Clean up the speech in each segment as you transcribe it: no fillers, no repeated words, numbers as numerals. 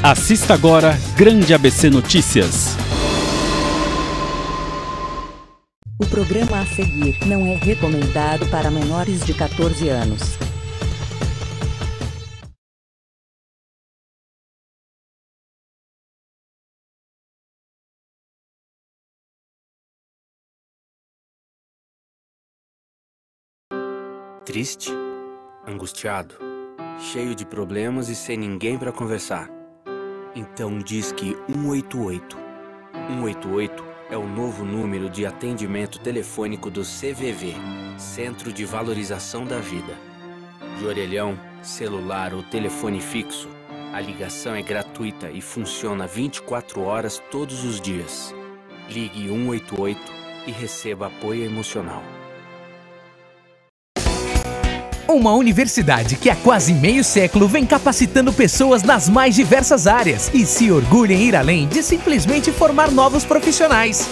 Assista agora Grande ABC Notícias. O programa a seguir não é recomendado para menores de 14 anos. Triste, angustiado, cheio de problemas e sem ninguém para conversar. Então Disque 188. 188 é o novo número de atendimento telefônico do CVV, Centro de Valorização da Vida. De orelhão, celular ou telefone fixo, a ligação é gratuita e funciona 24 horas todos os dias. Ligue 188 e receba apoio emocional. Uma universidade que há quase meio século vem capacitando pessoas nas mais diversas áreas e se orgulha em ir além de simplesmente formar novos profissionais.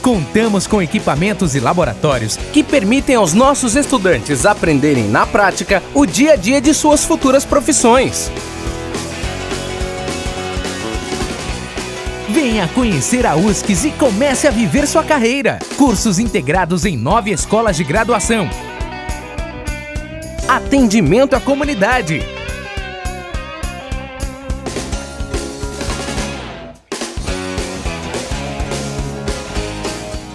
Contamos com equipamentos e laboratórios que permitem aos nossos estudantes aprenderem na prática o dia a dia de suas futuras profissões. Venha conhecer a USCS e comece a viver sua carreira. Cursos integrados em 9 escolas de graduação. Atendimento à comunidade.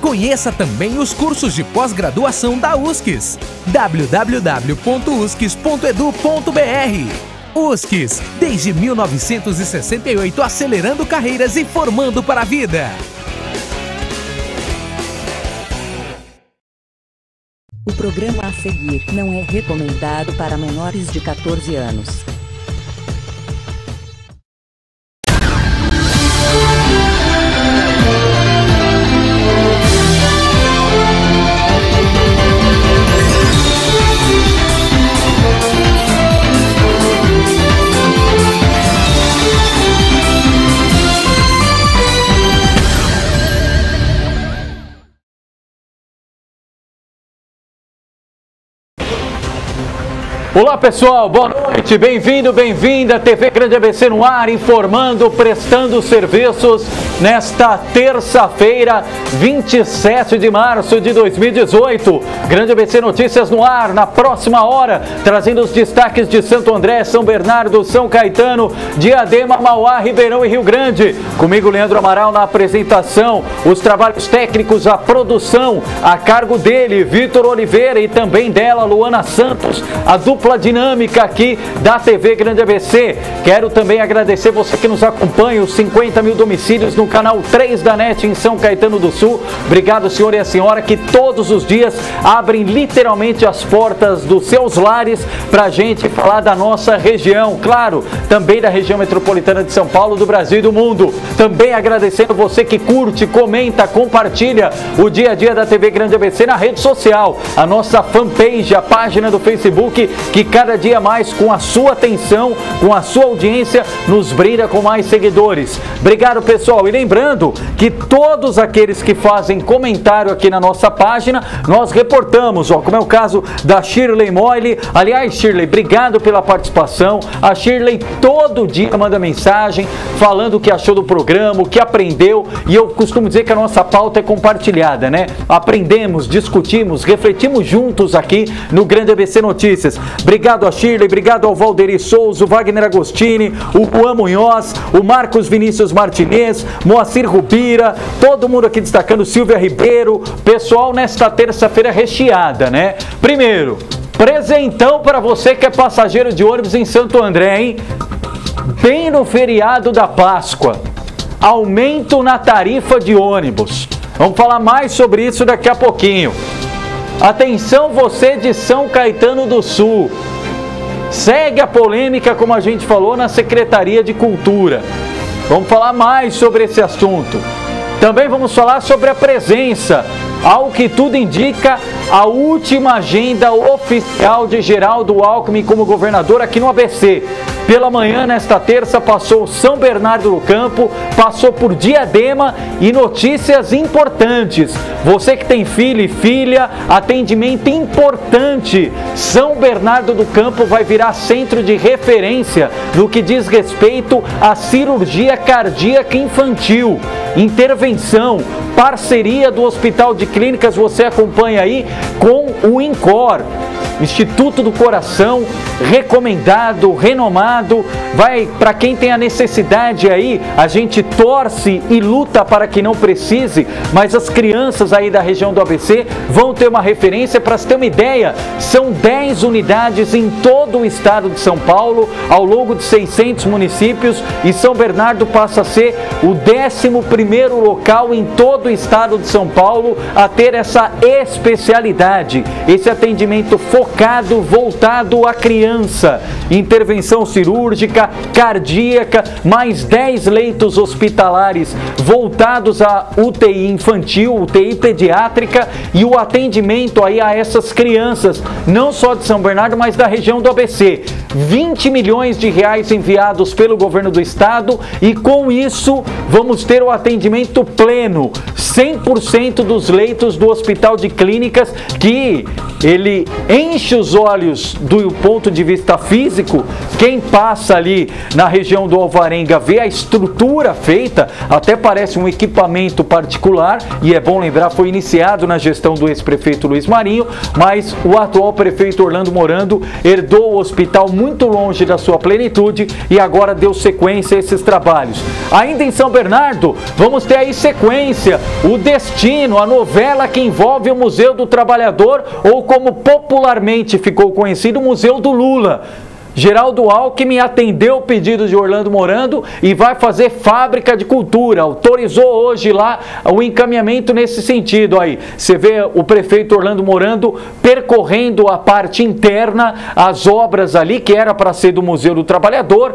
Conheça também os cursos de pós-graduação da USCS. www.uscs.edu.br. USCS, desde 1968, acelerando carreiras e formando para a vida. O programa a seguir não é recomendado para menores de 14 anos. Olá pessoal, boa noite, bem-vindo, bem-vinda, TV Grande ABC no ar, informando, prestando serviços nesta terça-feira, 27 de março de 2018. Grande ABC Notícias no ar, na próxima hora, trazendo os destaques de Santo André, São Bernardo, São Caetano, Diadema, Mauá, Ribeirão e Rio Grande. Comigo, Leandro Amaral, na apresentação, os trabalhos técnicos, a produção, a cargo dele, Vitor Oliveira, e também dela, Luana Santos, a dupla dinâmica aqui da TV Grande ABC. Quero também agradecer você que nos acompanha, os 50 mil domicílios no canal 3 da NET em São Caetano do Sul. Obrigado, senhor e a senhora, que todos os dias abrem literalmente as portas dos seus lares para a gente falar da nossa região, claro, também da região metropolitana de São Paulo, do Brasil e do mundo. Também agradecendo você que curte, comenta, compartilha o dia a dia da TV Grande ABC na rede social, a nossa fanpage, a página do Facebook, que cada dia mais, com a sua atenção, com a sua audiência, nos brinda com mais seguidores. Obrigado, pessoal. E lembrando que todos aqueles que fazem comentário aqui na nossa página, nós reportamos, como é o caso da Shirley Moyle. Aliás, Shirley, obrigado pela participação. A Shirley todo dia manda mensagem falando o que achou do programa, o que aprendeu, e eu costumo dizer que a nossa pauta é compartilhada, né? Aprendemos, discutimos, refletimos juntos aqui no Grande ABC Notícias. Obrigado a Shirley, obrigado ao Valderi Souza, o Wagner Agostini, o Juan Munhoz, o Marcos Vinícius Martinez, Moacir Rubira, todo mundo aqui destacando, Silvia Ribeiro, pessoal nesta terça-feira recheada, né? Primeiro, presentão para você que é passageiro de ônibus em Santo André, hein? Bem no feriado da Páscoa, aumento na tarifa de ônibus. Vamos falar mais sobre isso daqui a pouquinho. Atenção você de São Caetano do Sul, segue a polêmica, como a gente falou, na Secretaria de Cultura. Vamos falar mais sobre esse assunto. Também vamos falar sobre a presença, ao que tudo indica, a última agenda oficial de Geraldo Alckmin como governador aqui no ABC. Pela manhã, nesta terça, passou São Bernardo do Campo, passou por Diadema e notícias importantes. Você que tem filho e filha, atendimento importante. São Bernardo do Campo vai virar centro de referência no que diz respeito à cirurgia cardíaca infantil. Intervenção, parceria do Hospital de Clínicas, você acompanha aí com o INCOR. Instituto do Coração, recomendado, renomado, vai para quem tem a necessidade aí, a gente torce e luta para que não precise, mas as crianças aí da região do ABC vão ter uma referência. Para se ter uma ideia, são 10 unidades em todo o estado de São Paulo, ao longo de 600 municípios, e São Bernardo passa a ser o 11º local em todo o estado de São Paulo a ter essa especialidade, esse atendimento focado, voltado à criança. Intervenção cirúrgica, cardíaca, mais 10 leitos hospitalares voltados à UTI infantil, UTI pediátrica e o atendimento aí a essas crianças, não só de São Bernardo, mas da região do ABC. 20 milhões de reais enviados pelo governo do estado e com isso vamos ter o atendimento pleno, 100% dos leitos do Hospital de Clínicas, que ele enche os olhos do ponto de vista físico. Quem passa ali na região do Alvarenga vê a estrutura feita, até parece um equipamento particular, e é bom lembrar, foi iniciado na gestão do ex-prefeito Luiz Marinho, mas o atual prefeito Orlando Morando herdou o hospital muito longe da sua plenitude e agora deu sequência a esses trabalhos. Ainda em São Bernardo, vamos ter aí sequência, o Destino, a novela que envolve o Museu do Trabalhador, ou como popularmente ficou conhecido, o Museu do Lula. Geraldo Alckmin atendeu o pedido de Orlando Morando e vai fazer fábrica de cultura. Autorizou hoje lá o encaminhamento nesse sentido aí. Você vê o prefeito Orlando Morando percorrendo a parte interna, as obras ali que era para ser do Museu do Trabalhador.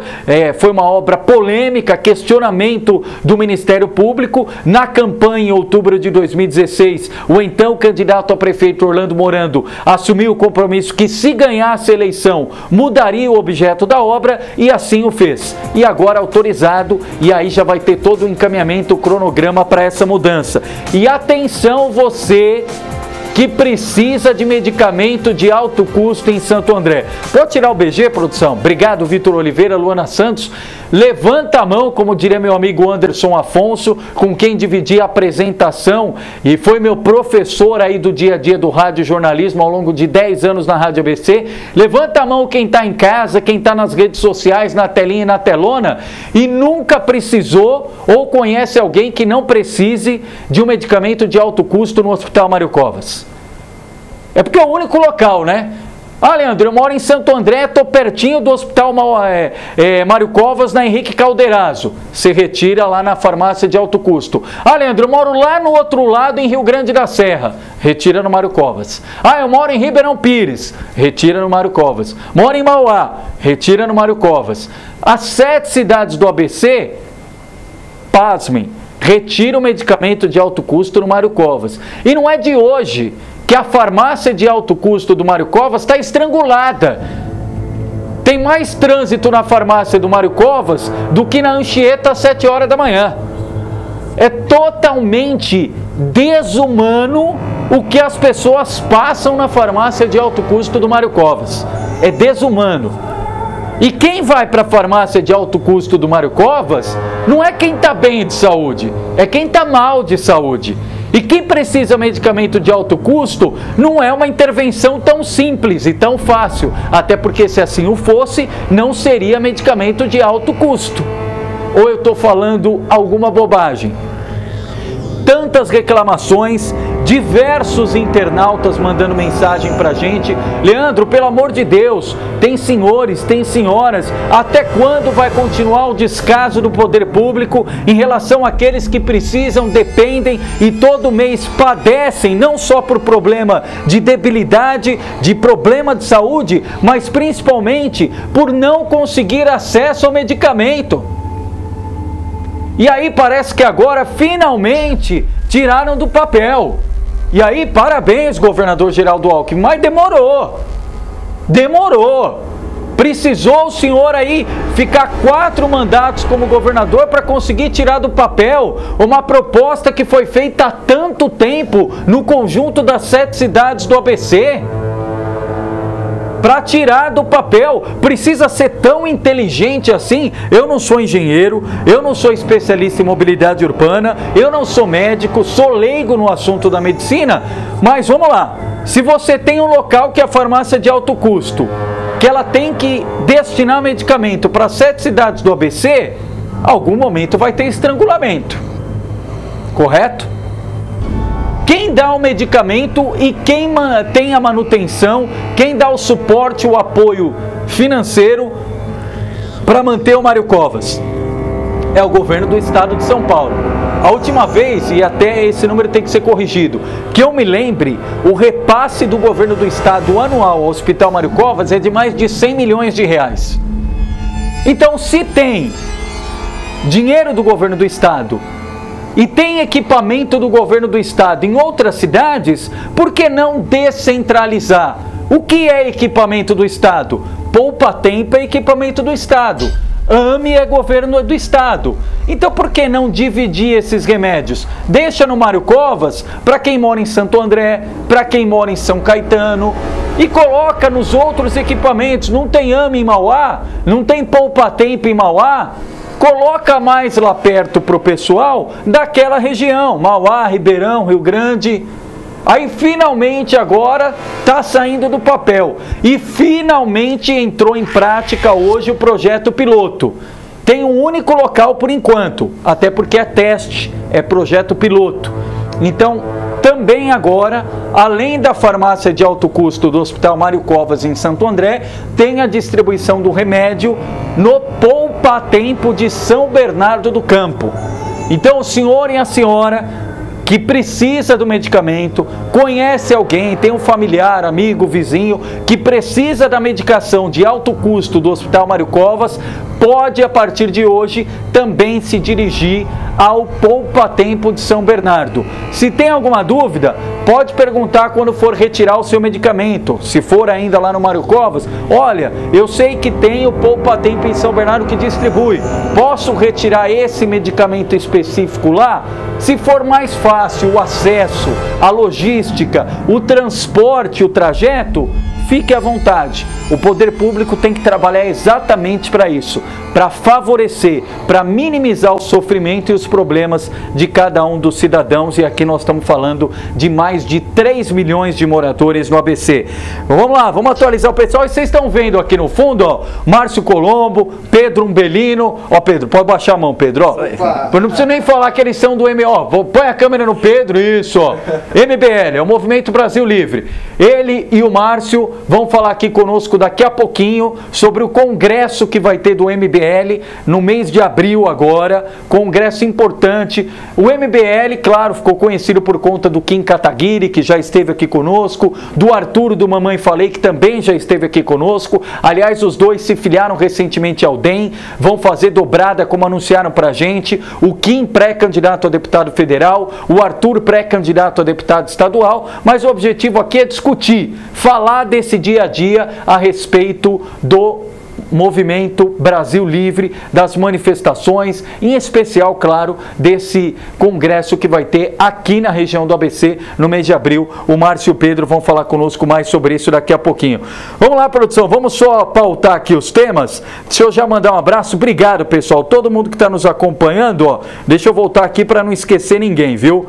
Foi uma obra polêmica, questionamento do Ministério Público. Na campanha em outubro de 2016, o então candidato a prefeito Orlando Morando assumiu o compromisso que, se ganhasse a eleição, mudaria o objeto da obra, e assim o fez. E agora autorizado, e aí já vai ter todo o encaminhamento, o cronograma para essa mudança. E atenção, você que precisa de medicamento de alto custo em Santo André. Pode tirar o BG, produção? Obrigado, Vitor Oliveira, Luana Santos. Levanta a mão, como diria meu amigo Anderson Afonso, com quem dividi a apresentação e foi meu professor aí do dia a dia do rádio jornalismo ao longo de 10 anos na Rádio ABC. Levanta a mão quem está em casa, quem está nas redes sociais, na telinha e na telona e nunca precisou ou conhece alguém que não precise de um medicamento de alto custo no Hospital Mário Covas. É porque é o único local, né? Ah, Leandro, eu moro em Santo André, estou pertinho do Hospital Mário Covas, na Henrique Calderazzo. Você retira lá na farmácia de alto custo. Ah, Leandro, eu moro lá no outro lado, em Rio Grande da Serra. Retira no Mário Covas. Ah, eu moro em Ribeirão Pires. Retira no Mário Covas. Moro em Mauá. Retira no Mário Covas. As 7 cidades do ABC, pasmem, retira o medicamento de alto custo no Mário Covas. E não é de hoje que a farmácia de alto custo do Mário Covas está estrangulada. Tem mais trânsito na farmácia do Mário Covas do que na Anchieta às 7 horas da manhã. É totalmente desumano o que as pessoas passam na farmácia de alto custo do Mário Covas. É desumano. E quem vai para a farmácia de alto custo do Mário Covas não é quem está bem de saúde, é quem está mal de saúde. E quem precisa de medicamento de alto custo não é uma intervenção tão simples e tão fácil, até porque se assim o fosse, não seria medicamento de alto custo. Ou eu estou falando alguma bobagem? Tantas reclamações, diversos internautas mandando mensagem pra gente. Leandro, pelo amor de Deus, tem senhores, tem senhoras, até quando vai continuar o descaso do poder público em relação àqueles que precisam, dependem e todo mês padecem, não só por problema de debilidade, de problema de saúde, mas principalmente por não conseguir acesso ao medicamento. E aí parece que agora finalmente tiraram do papel. E aí, parabéns, governador Geraldo Alckmin, mas demorou. Precisou o senhor aí ficar 4 mandatos como governador para conseguir tirar do papel uma proposta que foi feita há tanto tempo no conjunto das 7 cidades do ABC. Para tirar do papel, precisa ser tão inteligente assim? Eu não sou engenheiro, eu não sou especialista em mobilidade urbana, eu não sou médico, sou leigo no assunto da medicina, mas vamos lá. Se você tem um local que é a farmácia de alto custo, que ela tem que destinar medicamento para 7 cidades do ABC, algum momento vai ter estrangulamento. Correto? Quem dá o medicamento e quem tem a manutenção, quem dá o suporte, o apoio financeiro para manter o Mário Covas? É o governo do estado de São Paulo. A última vez, e até esse número tem que ser corrigido, que eu me lembre, o repasse do governo do estado anual ao Hospital Mário Covas é de mais de 100 milhões de reais. Então, se tem dinheiro do governo do estado e tem equipamento do governo do estado em outras cidades, por que não descentralizar? O que é equipamento do estado? Poupa Tempo é equipamento do estado. AME é governo do estado. Então por que não dividir esses remédios? Deixa no Mário Covas para quem mora em Santo André, para quem mora em São Caetano, e coloca nos outros equipamentos. Não tem AME em Mauá? Não tem Poupa Tempo em Mauá? Coloca mais lá perto para o pessoal daquela região, Mauá, Ribeirão, Rio Grande. Aí finalmente agora está saindo do papel e finalmente entrou em prática hoje o projeto piloto. Tem um único local por enquanto, até porque é teste, é projeto piloto. Então, também agora, além da farmácia de alto custo do Hospital Mário Covas em Santo André, tem a distribuição do remédio no Poupa Tempo de São Bernardo do Campo. Então, o senhor e a senhora que precisa do medicamento, conhece alguém, tem um familiar, amigo, vizinho, que precisa da medicação de alto custo do Hospital Mário Covas, pode, a partir de hoje, também se dirigir ao Poupa Tempo de São Bernardo. Se tem alguma dúvida, pode perguntar quando for retirar o seu medicamento. Se for ainda lá no Mário Covas, olha, eu sei que tem o Poupa Tempo em São Bernardo que distribui. Posso retirar esse medicamento específico lá? Se for mais fácil o acesso, a logística, o transporte, o trajeto, fique à vontade. O poder público tem que trabalhar exatamente para isso, para favorecer, para minimizar o sofrimento e os problemas de cada um dos cidadãos. E aqui nós estamos falando de mais de 3 milhões de moradores no ABC. Vamos lá, vamos atualizar o pessoal. E vocês estão vendo aqui no fundo, ó, Márcio Colombo, Pedro Umbelino. Ó, Pedro, pode baixar a mão, Pedro. Ó. Eu não preciso nem falar que eles são do MBL. Põe a câmera no Pedro, isso. Ó. MBL, é o Movimento Brasil Livre. Ele e o Márcio vão falar aqui conosco daqui a pouquinho sobre o congresso que vai ter do MBL no mês de abril agora, congresso importante. O MBL, claro, ficou conhecido por conta do Kim Kataguiri, que já esteve aqui conosco, do Arthur do Mamãe Falei, que também já esteve aqui conosco. Aliás, os dois se filiaram recentemente ao DEM, vão fazer dobrada, como anunciaram pra gente. O Kim, pré-candidato a deputado federal, o Arthur, pré-candidato a deputado estadual, mas o objetivo aqui é discutir, falar desse dia a dia a respeito do Movimento Brasil Livre, das manifestações, em especial, claro, desse congresso que vai ter aqui na região do ABC no mês de abril. O Márcio e o Pedro vão falar conosco mais sobre isso daqui a pouquinho. Vamos lá, produção, vamos só pautar aqui os temas. Deixa eu já mandar um abraço, obrigado, pessoal, todo mundo que está nos acompanhando, ó. Deixa eu voltar aqui para não esquecer ninguém, viu?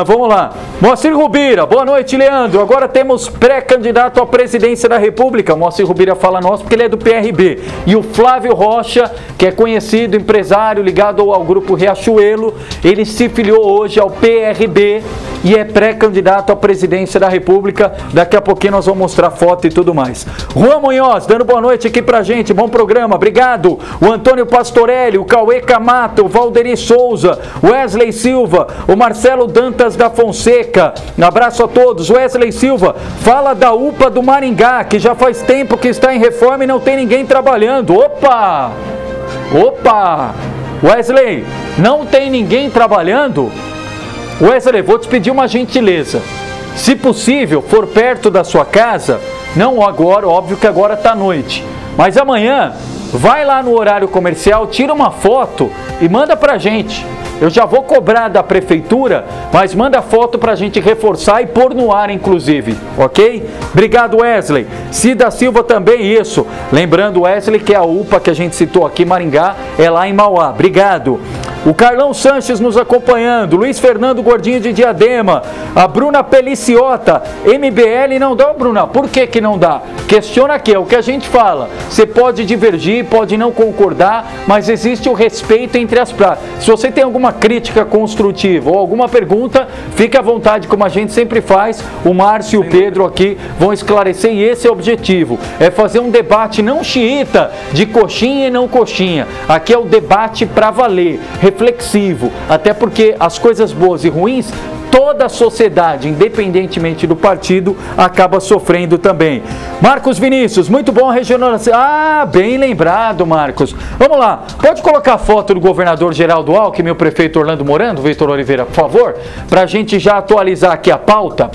Vamos lá. Moacir Rubira, boa noite, Leandro. Agora temos pré-candidato à presidência da República. Moacir Rubira fala nós porque ele é do PRB. E o Flávio Rocha, que é conhecido empresário ligado ao grupo Riachuelo, ele se filiou hoje ao PRB e é pré-candidato à presidência da República. Daqui a pouquinho nós vamos mostrar foto e tudo mais. Juan Munhoz, dando boa noite aqui pra gente. Bom programa, obrigado. O Antônio Pastorelli, o Cauê Camata, o Valderi Souza, Wesley Silva, o Marcelo Dantas da Fonseca. Um abraço a todos. Wesley Silva, fala da UPA do Maringá, que já faz tempo que está em reforma e não tem ninguém trabalhando. Opa! Opa! Wesley, não tem ninguém trabalhando? Wesley, vou te pedir uma gentileza. Se possível, for perto da sua casa, não agora, óbvio que agora está à noite, mas amanhã, vai lá no horário comercial, tira uma foto e manda pra gente. Eu já vou cobrar da prefeitura, mas manda foto pra gente reforçar e pôr no ar, inclusive, ok? Obrigado, Wesley. Cida Silva também, isso. Lembrando, Wesley, que a UPA que a gente citou aqui, Maringá, é lá em Mauá. Obrigado. O Carlão Sanches nos acompanhando, Luiz Fernando Gordinho de Diadema, a Bruna Peliciota, MBL não dá, Bruna, por que não dá? Questiona aqui, é o que a gente fala, você pode divergir, pode não concordar, mas existe o respeito entre as praças. Se você tem alguma crítica construtiva ou alguma pergunta, fique à vontade, como a gente sempre faz, o Márcio e o Pedro aqui vão esclarecer e esse é o objetivo, é fazer um debate não xiita, de coxinha e não coxinha, aqui é o debate para valer, reflexivo, até porque as coisas boas e ruins, toda a sociedade, independentemente do partido, acaba sofrendo também. Marcos Vinícius, muito bom a regionalização. Ah, bem lembrado, Marcos. Vamos lá, pode colocar a foto do governador Geraldo Alckmin, meu prefeito Orlando Morando, Vitor Oliveira, por favor, para a gente já atualizar aqui a pauta,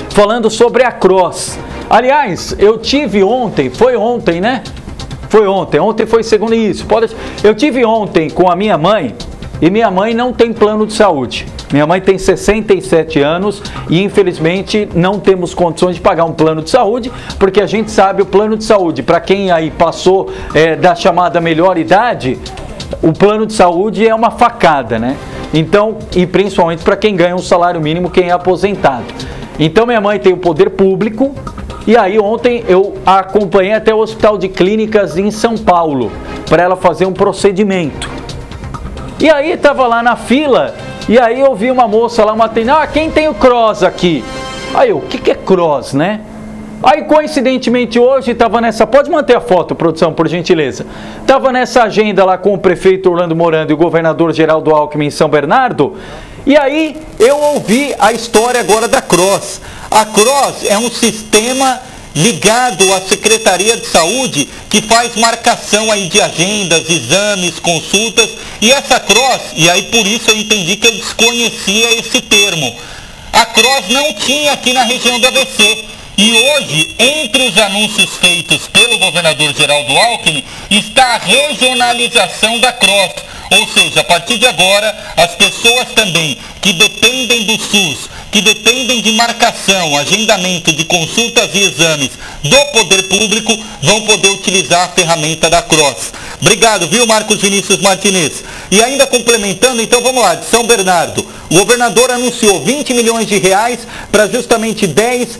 falando sobre a Cross. Aliás, eu tive ontem, foi ontem, né? Foi ontem foi segunda, isso. Eu tive ontem com a minha mãe e minha mãe não tem plano de saúde. Minha mãe tem 67 anos e infelizmente não temos condições de pagar um plano de saúde, porque a gente sabe o plano de saúde, para quem aí passou da chamada melhor idade, o plano de saúde é uma facada, né? Então, e principalmente para quem ganha um salário mínimo, quem é aposentado. Então minha mãe tem o poder público. E aí ontem eu a acompanhei até o Hospital de Clínicas em São Paulo, para ela fazer um procedimento. E aí estava lá na fila, e aí eu vi uma moça lá, quem tem o Cross aqui? Aí eu, o que é Cross, né? Aí coincidentemente hoje estava nessa, pode manter a foto, produção, por gentileza. Estava nessa agenda lá com o prefeito Orlando Morando e o governador Geraldo Alckmin em São Bernardo. E aí eu ouvi a história agora da Cross. A Cross é um sistema ligado à Secretaria de Saúde que faz marcação aí de agendas, exames, consultas. E essa Cross, e aí por isso eu entendi que eu desconhecia esse termo. A Cross não tinha aqui na região do ABC. E hoje, entre os anúncios feitos pelo governador Geraldo Alckmin, está a regionalização da Cross. Ou seja, a partir de agora, as pessoas também que dependem do SUS, que dependem de marcação, agendamento de consultas e exames do poder público, vão poder utilizar a ferramenta da Cross. Obrigado, viu, Marcos Vinícius Martinez? E ainda complementando, então vamos lá, de São Bernardo. O governador anunciou 20 milhões de reais para justamente 10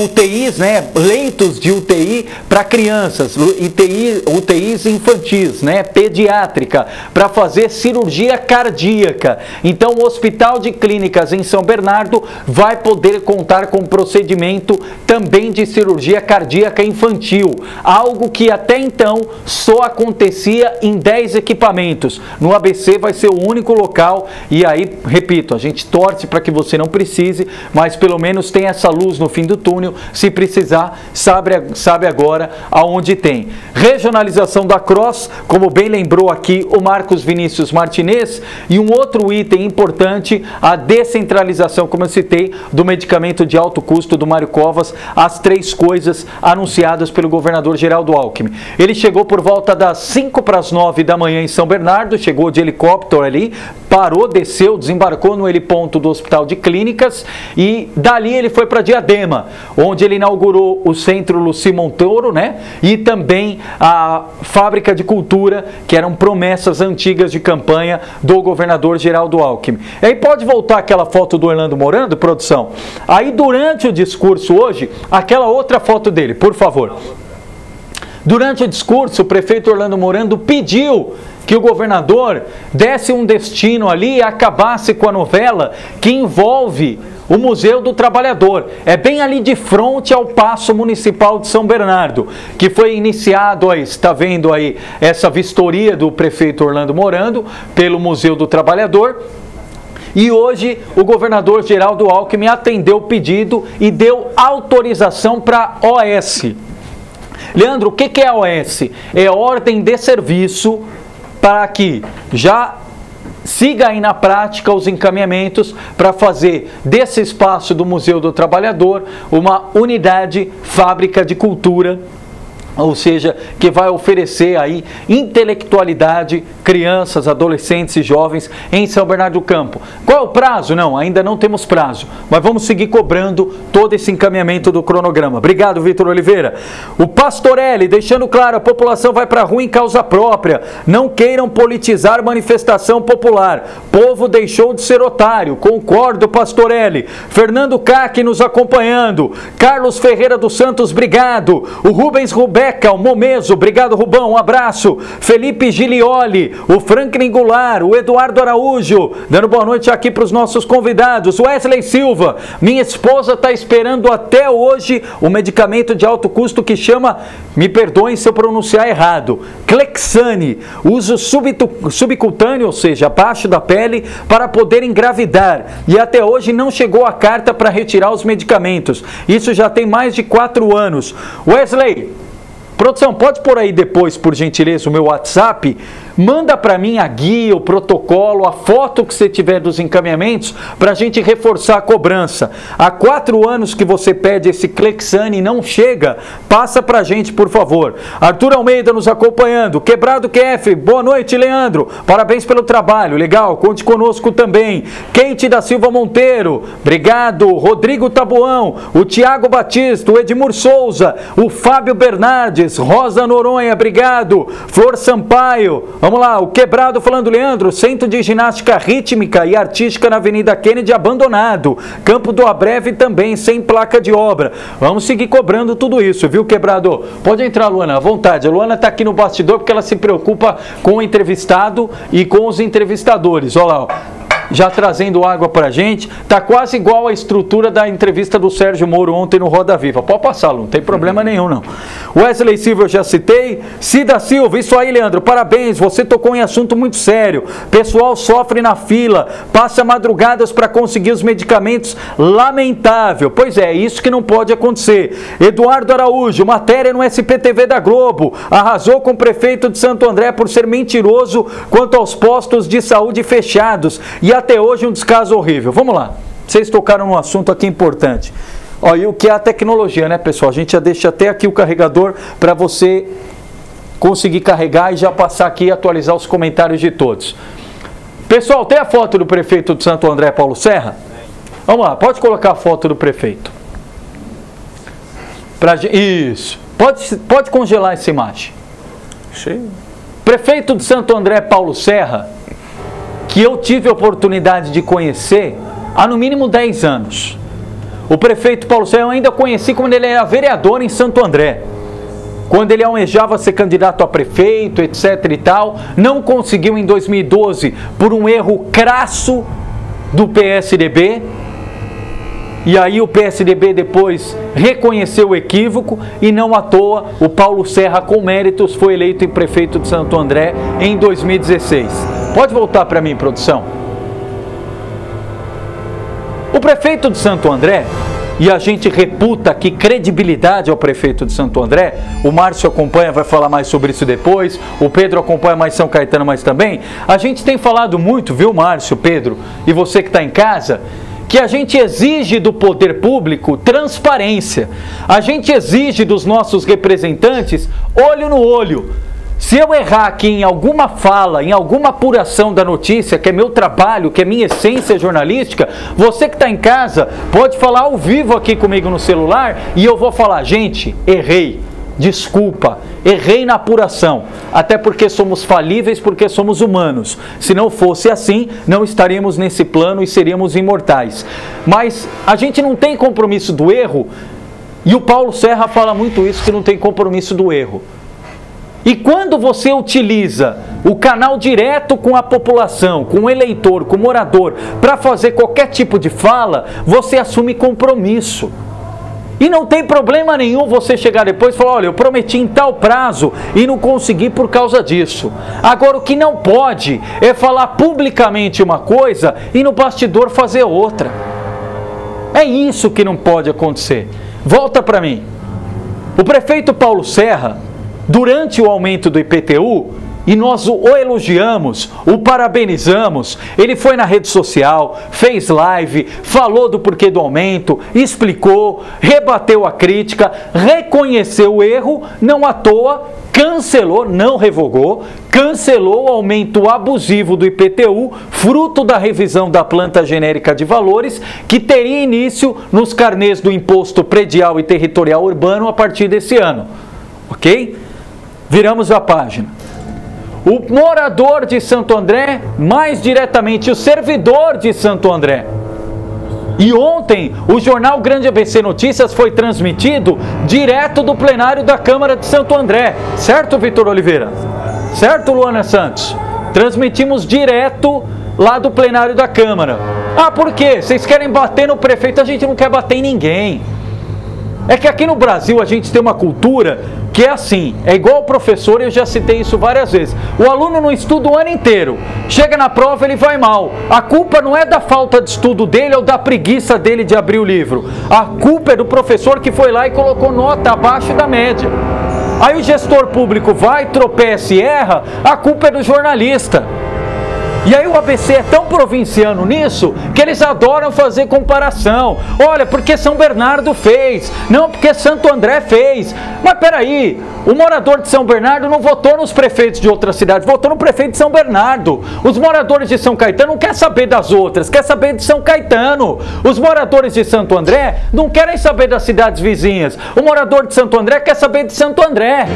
UTIs, né, leitos de UTI para crianças, UTIs infantis, né, pediátrica, para fazer cirurgia cardíaca. Então o Hospital de Clínicas em São Bernardo vai poder contar com procedimento também de cirurgia cardíaca infantil, algo que até então só acontecia em 10 equipamentos. No ABC vai ser o único local e aí, repito, a gente torce para que você não precise, mas pelo menos tem essa luz no fim do túnel. Se precisar, sabe agora aonde tem. Regionalização da Cross, como bem lembrou aqui o Marcos Vinícius Martinez, e um outro item importante, a descentralização, como eu citei, do medicamento de alto custo do Mário Covas, as 3 coisas anunciadas pelo governador Geraldo Alckmin. Ele chegou por volta das 8:55 da manhã em São Bernardo, chegou de helicóptero ali, parou, desceu, desembarcou no heliponto do Hospital de Clínicas e dali ele foi para Diadema, onde ele inaugurou o Centro Luci Montoro, né? E também a Fábrica de Cultura, que eram promessas antigas de campanha do governador Geraldo Alckmin. E aí pode voltar aquela foto do Orlando Morando, produção? Aí durante o discurso hoje, aquela outra foto dele, por favor. Durante o discurso, o prefeito Orlando Morando pediu que o governador desse um destino ali e acabasse com a novela que envolve o Museu do Trabalhador. É bem ali de frente ao Paço Municipal de São Bernardo, que foi iniciado, aí, está vendo aí essa vistoria do prefeito Orlando Morando pelo Museu do Trabalhador. E hoje o governador Geraldo Alckmin atendeu o pedido e deu autorização para a OS. Leandro, o que é a OS? É ordem de serviço para que já siga aí na prática os encaminhamentos para fazer desse espaço do Museu do Trabalhador uma unidade fábrica de cultura, ou seja, que vai oferecer aí intelectualidade, crianças, adolescentes e jovens em São Bernardo do Campo. Qual é o prazo? Não, ainda não temos prazo, mas vamos seguir cobrando todo esse encaminhamento do cronograma. Obrigado, Vitor Oliveira. O Pastorelli, deixando claro, a população vai para a rua em causa própria. Não queiram politizar manifestação popular. Povo deixou de ser otário. Concordo, Pastorelli. Fernando Caque nos acompanhando. Carlos Ferreira dos Santos, obrigado. O Rubens Rebeca, o Momeso, obrigado Rubão, um abraço. Felipe Gilioli, o Franklin Goulart, o Eduardo Araújo, dando boa noite aqui para os nossos convidados. Wesley Silva, minha esposa está esperando até hoje o medicamento de alto custo que chama, me perdoem se eu pronunciar errado, Clexane, uso subcutâneo, ou seja, abaixo da pele, para poder engravidar. E até hoje não chegou a carta para retirar os medicamentos. Isso já tem mais de 4 anos. Wesley, produção, pode pôr aí depois, por gentileza, o meu WhatsApp? Manda para mim a guia, o protocolo, a foto que você tiver dos encaminhamentos para a gente reforçar a cobrança. Há 4 anos que você pede esse Clexane e não chega, passa para a gente, por favor. Arthur Almeida nos acompanhando. Quebrado QF, boa noite, Leandro. Parabéns pelo trabalho, legal, conte conosco também. Kate da Silva Monteiro, obrigado. Rodrigo Tabuão, o Tiago Batista, o Edmur Souza, o Fábio Bernardes, Rosa Noronha, obrigado. Flor Sampaio, vamos lá, o Quebrado falando, Leandro, Centro de Ginástica Rítmica e Artística na Avenida Kennedy abandonado. Campo do Abreve também, sem placa de obra. Vamos seguir cobrando tudo isso, viu, Quebrado? Pode entrar, Luana, à vontade. A Luana está aqui no bastidor porque ela se preocupa com o entrevistado e com os entrevistadores. Olha lá, ó. Já trazendo água pra gente, tá quase igual a estrutura da entrevista do Sérgio Moro ontem no Roda Viva. Pode passar, não tem problema nenhum, não. Wesley Silva eu já citei. Cida Silva, isso aí, Leandro, parabéns, você tocou em assunto muito sério. Pessoal sofre na fila, passa madrugadas para conseguir os medicamentos, lamentável. Pois é, isso que não pode acontecer. Eduardo Araújo, matéria no SPTV da Globo, arrasou com o prefeito de Santo André por ser mentiroso quanto aos postos de saúde fechados. E até hoje um descaso horrível. Vamos lá, vocês tocaram num assunto aqui importante. Ó, e o que é a tecnologia, né, pessoal? A gente já deixa até aqui o carregador para você conseguir carregar e já passar aqui e atualizar os comentários de todos. Pessoal, tem a foto do prefeito de Santo André, Paulo Serra? Vamos lá, pode colocar a foto do prefeito. Isso, pode congelar essa imagem. Prefeito de Santo André, Paulo Serra, que eu tive a oportunidade de conhecer há no mínimo 10 anos. O prefeito Paulo Serra eu ainda conheci quando ele era vereador em Santo André. Quando ele almejava ser candidato a prefeito, etc e tal, não conseguiu em 2012 por um erro crasso do PSDB. E aí o PSDB depois reconheceu o equívoco e não à toa o Paulo Serra com méritos foi eleito prefeito de Santo André em 2016. Pode voltar para mim, produção. O prefeito de Santo André, e a gente reputa aqui credibilidade ao prefeito de Santo André, o Márcio acompanha, vai falar mais sobre isso depois, o Pedro acompanha mais São Caetano, mas também, a gente tem falado muito, viu, Márcio, Pedro, e você que está em casa, que a gente exige do poder público transparência, a gente exige dos nossos representantes olho no olho. Se eu errar aqui em alguma fala, em alguma apuração da notícia, que é meu trabalho, que é minha essência jornalística, você que está em casa pode falar ao vivo aqui comigo no celular e eu vou falar, gente, errei, desculpa, errei na apuração, até porque somos falíveis, porque somos humanos. Se não fosse assim, não estaríamos nesse plano e seríamos imortais. Mas a gente não tem compromisso do erro, e o Paulo Serra fala muito isso, que não tem compromisso do erro. E quando você utiliza o canal direto com a população, com o eleitor, com o morador, para fazer qualquer tipo de fala, você assume compromisso. E não tem problema nenhum você chegar depois e falar, olha, eu prometi em tal prazo e não consegui por causa disso. Agora, o que não pode é falar publicamente uma coisa e no bastidor fazer outra. É isso que não pode acontecer. Volta para mim. O prefeito Paulo Serra, durante o aumento do IPTU, e nós o elogiamos, o parabenizamos. Ele foi na rede social, fez live, falou do porquê do aumento, explicou, rebateu a crítica, reconheceu o erro, não à toa, cancelou, não revogou, cancelou o aumento abusivo do IPTU, fruto da revisão da planta genérica de valores, que teria início nos carnês do Imposto Predial e Territorial Urbano a partir desse ano. Ok? Viramos a página. O morador de Santo André, mais diretamente o servidor de Santo André. E ontem o jornal Grande ABC Notícias foi transmitido direto do plenário da Câmara de Santo André. Certo, Vitor Oliveira? Certo, Luana Santos? Transmitimos direto lá do plenário da Câmara. Ah, por quê? Vocês querem bater no prefeito? A gente não quer bater em ninguém. É que aqui no Brasil a gente tem uma cultura que é assim, é igual o professor, e eu já citei isso várias vezes. O aluno não estuda o ano inteiro, chega na prova ele vai mal. A culpa não é da falta de estudo dele ou da preguiça dele de abrir o livro. A culpa é do professor que foi lá e colocou nota abaixo da média. Aí o gestor público vai, tropeça e erra, a culpa é do jornalista. E aí o ABC é tão provinciano nisso que eles adoram fazer comparação. Olha, porque São Bernardo fez, não porque Santo André fez. Mas peraí, o morador de São Bernardo não votou nos prefeitos de outras cidades, votou no prefeito de São Bernardo. Os moradores de São Caetano não querem saber das outras, querem saber de São Caetano. Os moradores de Santo André não querem saber das cidades vizinhas. O morador de Santo André quer saber de Santo André.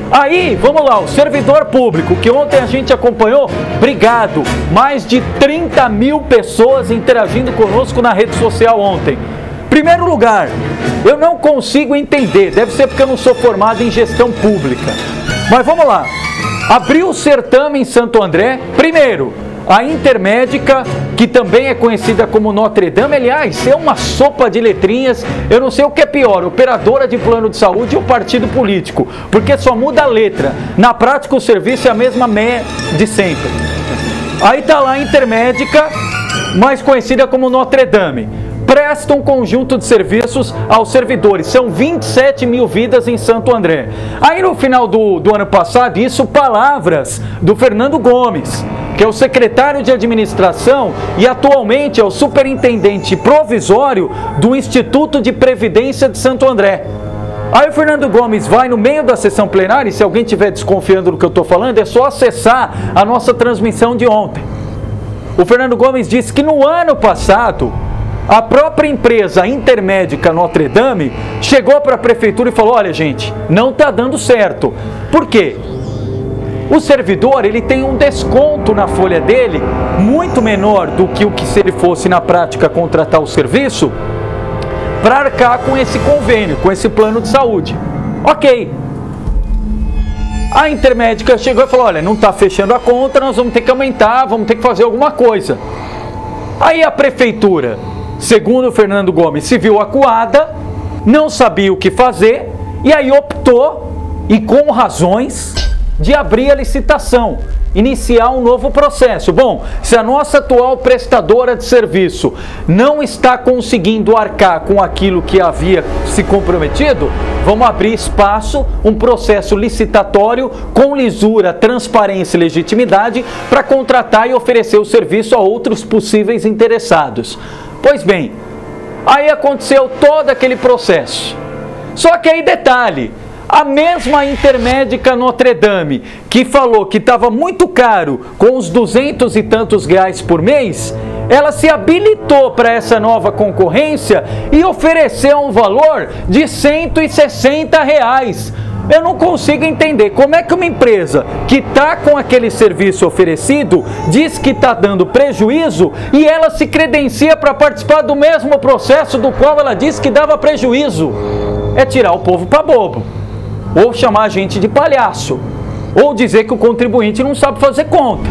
Aí, vamos lá, o servidor público, que ontem a gente acompanhou, obrigado, mais de 30 mil pessoas interagindo conosco na rede social ontem. Primeiro lugar, eu não consigo entender, deve ser porque eu não sou formado em gestão pública. Mas vamos lá, abriu o certame em Santo André, primeiro, a Intermédica, que também é conhecida como Notre Dame, aliás, é uma sopa de letrinhas, eu não sei o que é pior, operadora de plano de saúde ou partido político, porque só muda a letra, na prática o serviço é a mesma de sempre. Aí está lá a Intermédica, mais conhecida como Notre Dame, presta um conjunto de serviços aos servidores, são 27 mil vidas em Santo André. Aí no final do ano passado, isso palavras do Fernando Gomes, que é o secretário de administração e atualmente é o superintendente provisório do Instituto de Previdência de Santo André. Aí o Fernando Gomes vai no meio da sessão plenária, e se alguém estiver desconfiando do que eu estou falando, é só acessar a nossa transmissão de ontem. O Fernando Gomes disse que no ano passado, a própria empresa Intermédica Notre Dame chegou para a prefeitura e falou, olha gente, não está dando certo. Por quê? O servidor, ele tem um desconto na folha dele muito menor do que se ele fosse na prática contratar o serviço para arcar com esse convênio, com esse plano de saúde. Ok. A Intermédica chegou e falou, olha, não está fechando a conta, nós vamos ter que aumentar, vamos ter que fazer alguma coisa. Aí a prefeitura, segundo o Fernando Gomes, se viu acuada, não sabia o que fazer e aí optou, e com razões, de abrir a licitação, iniciar um novo processo. Bom, se a nossa atual prestadora de serviço não está conseguindo arcar com aquilo que havia se comprometido, vamos abrir espaço, um processo licitatório com lisura, transparência e legitimidade para contratar e oferecer o serviço a outros possíveis interessados. Pois bem, aí aconteceu todo aquele processo. Só que aí detalhe, a mesma Intermédica Notre Dame, que falou que estava muito caro com os 200 e tantos reais por mês, ela se habilitou para essa nova concorrência e ofereceu um valor de R$160. Eu não consigo entender como é que uma empresa que está com aquele serviço oferecido diz que está dando prejuízo e ela se credencia para participar do mesmo processo do qual ela disse que dava prejuízo. É tirar o povo para bobo. Ou chamar a gente de palhaço, ou dizer que o contribuinte não sabe fazer conta.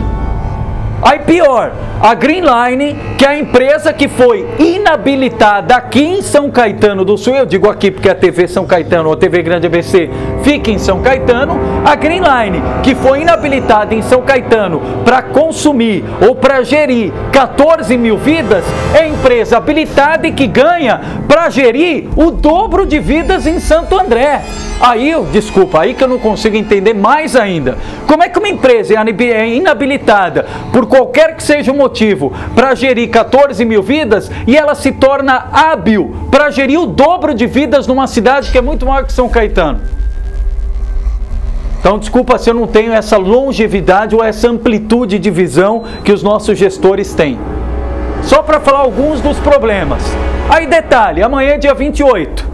Aí pior, a Greenline, que é a empresa que foi inabilitada aqui em São Caetano do Sul, eu digo aqui porque a TV São Caetano, ou a TV Grande ABC, fica em São Caetano, a Green Line, que foi inabilitada em São Caetano para consumir ou para gerir 14 mil vidas, é empresa habilitada e que ganha para gerir o dobro de vidas em Santo André. Aí, desculpa, aí que eu não consigo entender mais ainda. Como é que uma empresa é inabilitada, por qualquer que seja o motivo, para gerir 14 mil vidas e ela se torna hábil para gerir o dobro de vidas numa cidade que é muito maior que São Caetano? Então, desculpa se eu não tenho essa longevidade ou essa amplitude de visão que os nossos gestores têm. Só para falar alguns dos problemas. Aí, detalhe, amanhã é dia 28.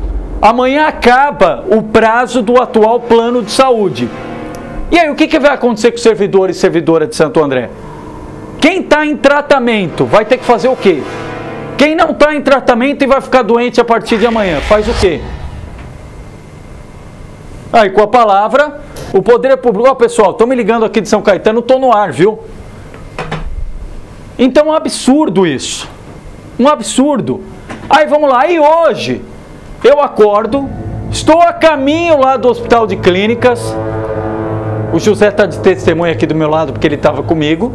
Amanhã acaba o prazo do atual plano de saúde. E aí, o que vai acontecer com os servidores e servidoras de Santo André? Quem está em tratamento vai ter que fazer o quê? Quem não está em tratamento e vai ficar doente a partir de amanhã, faz o quê? Aí, com a palavra, o poder público... Ó, pessoal, estão me ligando aqui de São Caetano, estou no ar, viu? Então, é um absurdo isso. Um absurdo. Aí, vamos lá. Aí, hoje... eu acordo, estou a caminho lá do Hospital de Clínicas. O José está de testemunha aqui do meu lado porque ele estava comigo.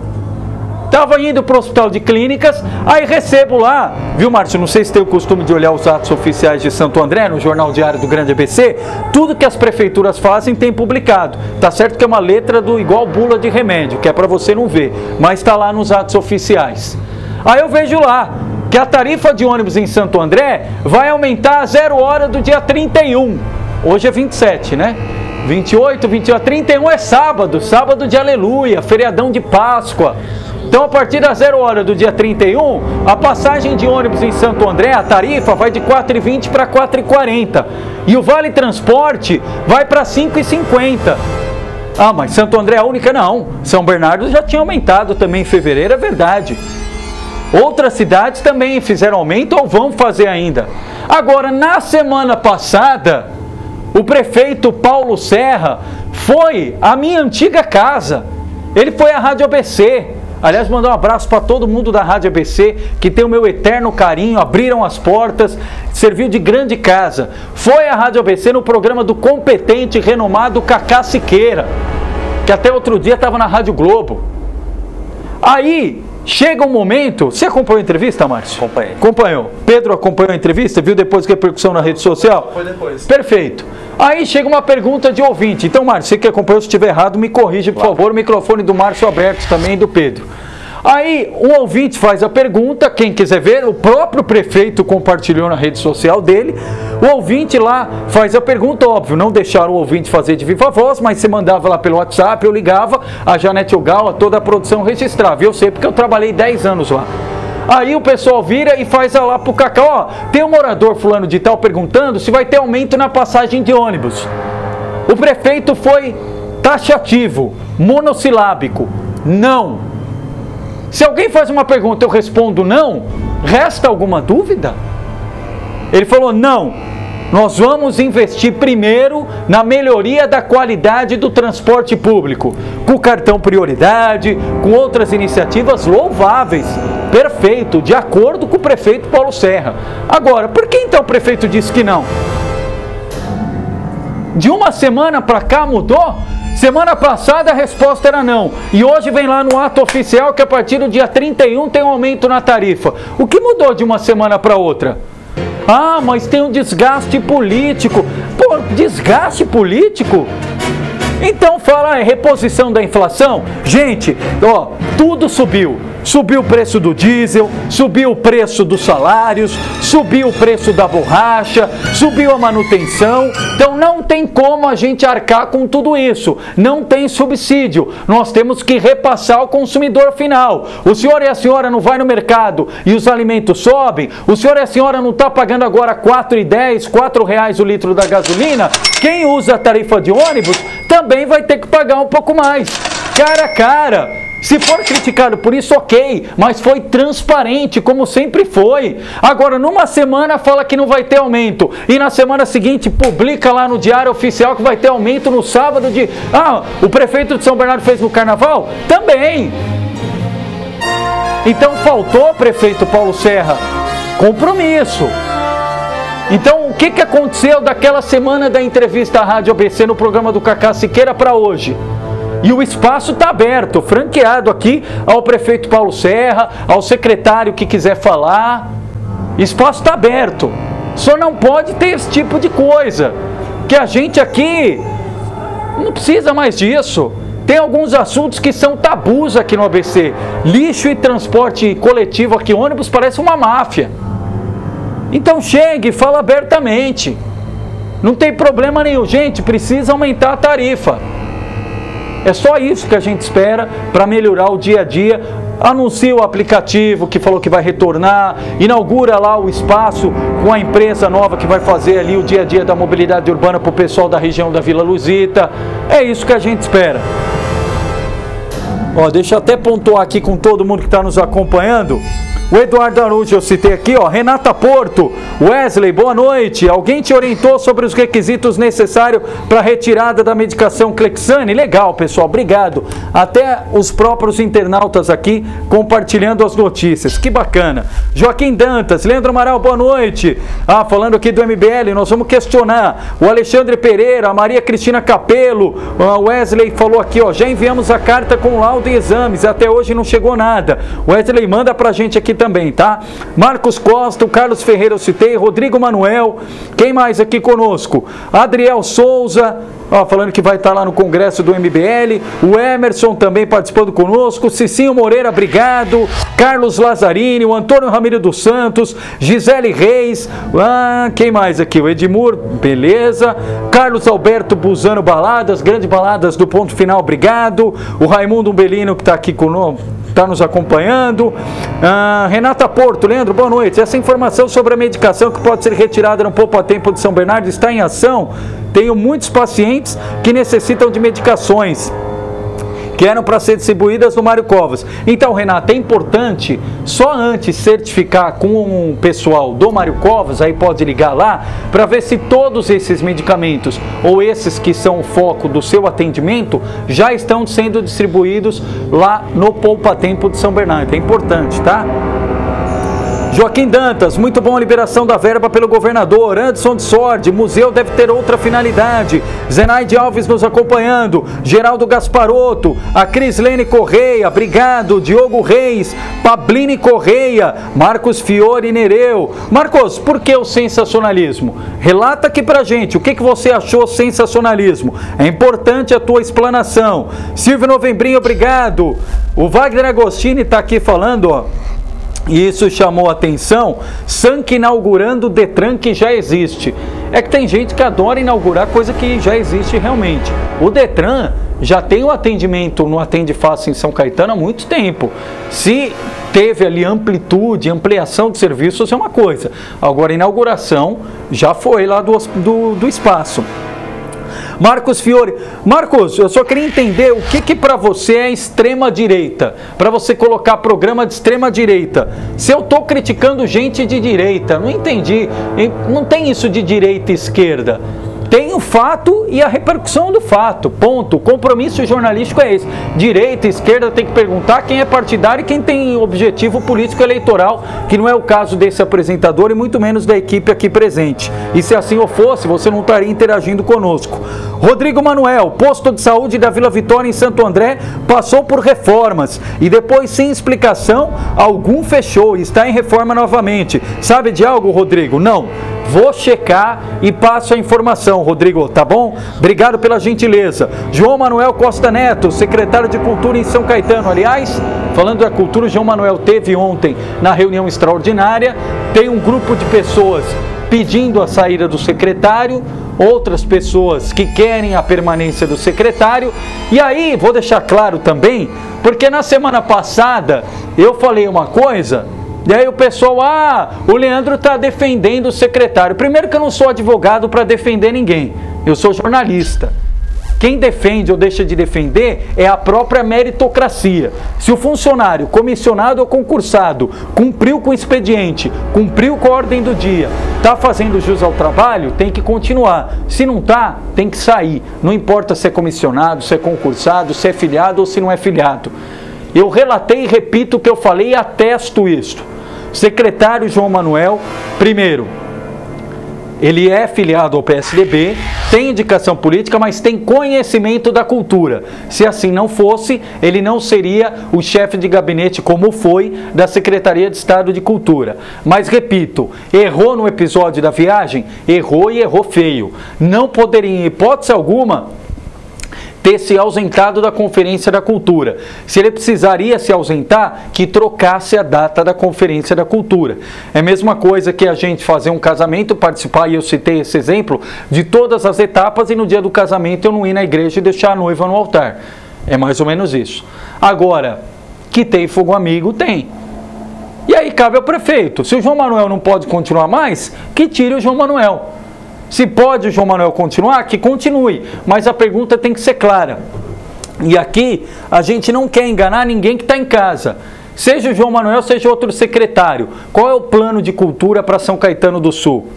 Estava indo para o Hospital de Clínicas, aí recebo lá, viu, Márcio? Não sei se tem o costume de olhar os atos oficiais de Santo André, no Jornal Diário do Grande ABC. Tudo que as prefeituras fazem tem publicado. Tá certo que é uma letra do igual bula de remédio, que é para você não ver, mas está lá nos atos oficiais. Aí eu vejo lá que a tarifa de ônibus em Santo André vai aumentar a 0 hora do dia 31. Hoje é 27, né? 28, 28, 31 é sábado, sábado de aleluia, feriadão de Páscoa. Então, a partir da 0 hora do dia 31, a passagem de ônibus em Santo André, a tarifa vai de R$ 4,20 para R$ 4,40. E o Vale Transporte vai para R$ 5,50. Ah, mas Santo André é a única? Não. São Bernardo já tinha aumentado também em fevereiro, é verdade. Outras cidades também fizeram aumento ou vão fazer ainda. Agora, na semana passada, o prefeito Paulo Serra foi à minha antiga casa. Ele foi à Rádio ABC. Aliás, mandar um abraço para todo mundo da Rádio ABC, que tem o meu eterno carinho, abriram as portas, serviu de grande casa. Foi à Rádio ABC no programa do competente e renomado Cacá Siqueira, que até outro dia estava na Rádio Globo. Aí... chega um momento... Você acompanhou a entrevista, Márcio? Acompanhei. Acompanhou. Pedro acompanhou a entrevista? Viu depois que a repercussão na rede social? Foi depois. Perfeito. Aí chega uma pergunta de ouvinte. Então, Márcio, você que acompanhou, se estiver errado, me corrija, por favor. O microfone do Márcio aberto também e do Pedro. Aí, um ouvinte faz a pergunta, quem quiser ver, o próprio prefeito compartilhou na rede social dele. O ouvinte lá faz a pergunta, óbvio, não deixaram o ouvinte fazer de viva voz, mas você mandava lá pelo WhatsApp, eu ligava, a Janete Ogawa, toda a produção registrava. Eu sei porque eu trabalhei 10 anos lá. Aí o pessoal vira e faz lá pro Cacá, ó, tem um morador fulano de tal perguntando se vai ter aumento na passagem de ônibus. O prefeito foi taxativo, monossilábico, não. Se alguém faz uma pergunta e eu respondo não, resta alguma dúvida? Ele falou, não, nós vamos investir primeiro na melhoria da qualidade do transporte público, com cartão prioridade, com outras iniciativas louváveis, perfeito, de acordo com o prefeito Paulo Serra. Agora, por que então o prefeito disse que não? De uma semana para cá mudou? Semana passada a resposta era não. E hoje vem lá no ato oficial que a partir do dia 31 tem um aumento na tarifa. O que mudou de uma semana para outra? Ah, mas tem um desgaste político. Pô, desgaste político? Então fala, é reposição da inflação? Gente, ó, tudo subiu. Subiu o preço do diesel, subiu o preço dos salários, subiu o preço da borracha, subiu a manutenção. Então não tem como a gente arcar com tudo isso. Não tem subsídio. Nós temos que repassar ao consumidor final. O senhor e a senhora não vai no mercado e os alimentos sobem? O senhor e a senhora não está pagando agora R$ 4,10, R$ 4 o litro da gasolina? Quem usa a tarifa de ônibus também vai ter que pagar um pouco mais. Cara a cara. Se for criticado por isso, ok, mas foi transparente, como sempre foi. Agora, numa semana fala que não vai ter aumento, e na semana seguinte publica lá no Diário Oficial que vai ter aumento no sábado de... Ah, o prefeito de São Bernardo fez no Carnaval? Também! Então faltou, prefeito Paulo Serra, compromisso. Então, o que aconteceu daquela semana da entrevista à Rádio ABC no programa do Cacá Siqueira para hoje? E o espaço está aberto, franqueado aqui ao prefeito Paulo Serra, ao secretário que quiser falar. Espaço está aberto. Só não pode ter esse tipo de coisa. Que a gente aqui não precisa mais disso. Tem alguns assuntos que são tabus aqui no ABC. Lixo e transporte coletivo aqui, ônibus, parece uma máfia. Então chegue e fala abertamente. Não tem problema nenhum. Gente, precisa aumentar a tarifa. É só isso que a gente espera para melhorar o dia a dia. Anuncia o aplicativo que falou que vai retornar, inaugura lá o espaço com a empresa nova que vai fazer ali o dia a dia da mobilidade urbana para o pessoal da região da Vila Luzita. É isso que a gente espera. Ó, deixa eu até pontuar aqui com todo mundo que está nos acompanhando. O Eduardo Arujo eu citei aqui, ó. Renata Porto, Wesley, boa noite. Alguém te orientou sobre os requisitos necessários para a retirada da medicação Clexane? Legal, pessoal, obrigado. Até os próprios internautas aqui compartilhando as notícias, que bacana. Joaquim Dantas, Leandro Amaral, boa noite. Falando aqui do MBL, nós vamos questionar. O Alexandre Pereira, a Maria Cristina Capelo, o Wesley falou aqui, ó. Já enviamos a carta com laudo e exames, até hoje não chegou nada. Wesley, manda pra gente aqui também, tá? Marcos Costa, o Carlos Ferreira eu citei, Rodrigo Manuel, quem mais aqui conosco? Adriel Souza, falando que vai estar lá no congresso do MBL, o Emerson também participando conosco, Cicinho Moreira, obrigado, Carlos Lazzarini, o Antônio Ramiro dos Santos, Gisele Reis, quem mais aqui? O Edmur, beleza, Carlos Alberto Buzano Baladas, grandes baladas do Ponto Final, obrigado, o Raimundo Umbelino que está aqui conosco, está nos acompanhando. Renata Porto, Leandro, boa noite. Essa informação sobre a medicação que pode ser retirada no Poupa Tempo de São Bernardo está em ação. Tenho muitos pacientes que necessitam de medicações que eram para ser distribuídas no Mário Covas. Então, Renata, é importante só antes certificar com o pessoal do Mário Covas, aí pode ligar lá, para ver se todos esses medicamentos, ou esses que são o foco do seu atendimento, já estão sendo distribuídos lá no Poupa Tempo de São Bernardo. É importante, tá? Joaquim Dantas, muito bom a liberação da verba pelo governador. Anderson de Sordi, museu deve ter outra finalidade. Zenaide Alves nos acompanhando. Geraldo Gasparotto, a Crislene Correia, obrigado. Diogo Reis, Pablini Correia, Marcos Fiore Nereu. Marcos, por que o sensacionalismo? Relata aqui pra gente, o que você achou sensacionalismo? É importante a tua explanação. Silvio Novembrinho, obrigado. O Wagner Agostini está aqui falando, ó. E isso chamou a atenção, Sank inaugurando o Detran que já existe. É que tem gente que adora inaugurar coisa que já existe realmente. O Detran já tem o atendimento no Atende Fácil em São Caetano há muito tempo. Se teve ali amplitude, ampliação de serviços é uma coisa. Agora a inauguração já foi lá do espaço. Marcos Fiore. Marcos, eu só queria entender o que para você é extrema-direita, para você colocar programa de extrema-direita. Se eu estou criticando gente de direita, não entendi, não tem isso de direita e esquerda. Tem o fato e a repercussão do fato, ponto. O compromisso jornalístico é esse. Direita e esquerda tem que perguntar quem é partidário e quem tem objetivo político eleitoral, que não é o caso desse apresentador e muito menos da equipe aqui presente. E se assim o fosse, você não estaria interagindo conosco. Rodrigo Manuel, posto de saúde da Vila Vitória em Santo André, passou por reformas e depois, sem explicação, algum fechou e está em reforma novamente. Sabe de algo, Rodrigo? Não. Vou checar e passo a informação, Rodrigo, tá bom? Obrigado pela gentileza. João Manuel Costa Neto, secretário de Cultura em São Caetano. Aliás, falando da cultura, o João Manuel teve ontem na reunião extraordinária, tem um grupo de pessoas pedindo a saída do secretário, outras pessoas que querem a permanência do secretário. E aí, vou deixar claro também, porque na semana passada eu falei uma coisa, e aí o pessoal, o Leandro está defendendo o secretário. Primeiro que eu não sou advogado para defender ninguém, eu sou jornalista. Quem defende ou deixa de defender é a própria meritocracia. Se o funcionário, comissionado ou concursado, cumpriu com o expediente, cumpriu com a ordem do dia, está fazendo jus ao trabalho, tem que continuar. Se não está, tem que sair. Não importa se é comissionado, se é concursado, se é filiado ou se não é filiado. Eu relatei e repito o que eu falei e atesto isso. Secretário João Manuel, primeiro, ele é filiado ao PSDB, tem indicação política, mas tem conhecimento da cultura. Se assim não fosse, ele não seria o chefe de gabinete como foi da Secretaria de Estado de Cultura. Mas repito, errou no episódio da viagem? Errou e errou feio. Não poderia, em hipótese alguma, ter se ausentado da Conferência da Cultura. Se ele precisaria se ausentar, que trocasse a data da Conferência da Cultura. É a mesma coisa que a gente fazer um casamento, participar, e eu citei esse exemplo, de todas as etapas, e no dia do casamento eu não ir na igreja e deixar a noiva no altar. É mais ou menos isso. Agora, que tem fogo amigo, tem. E aí cabe ao prefeito. Se o João Manuel não pode continuar mais, que tire o João Manuel. Se pode o João Manuel continuar, que continue, mas a pergunta tem que ser clara. E aqui a gente não quer enganar ninguém que está em casa. Seja o João Manuel, seja outro secretário. Qual é o plano de cultura para São Caetano do Sul?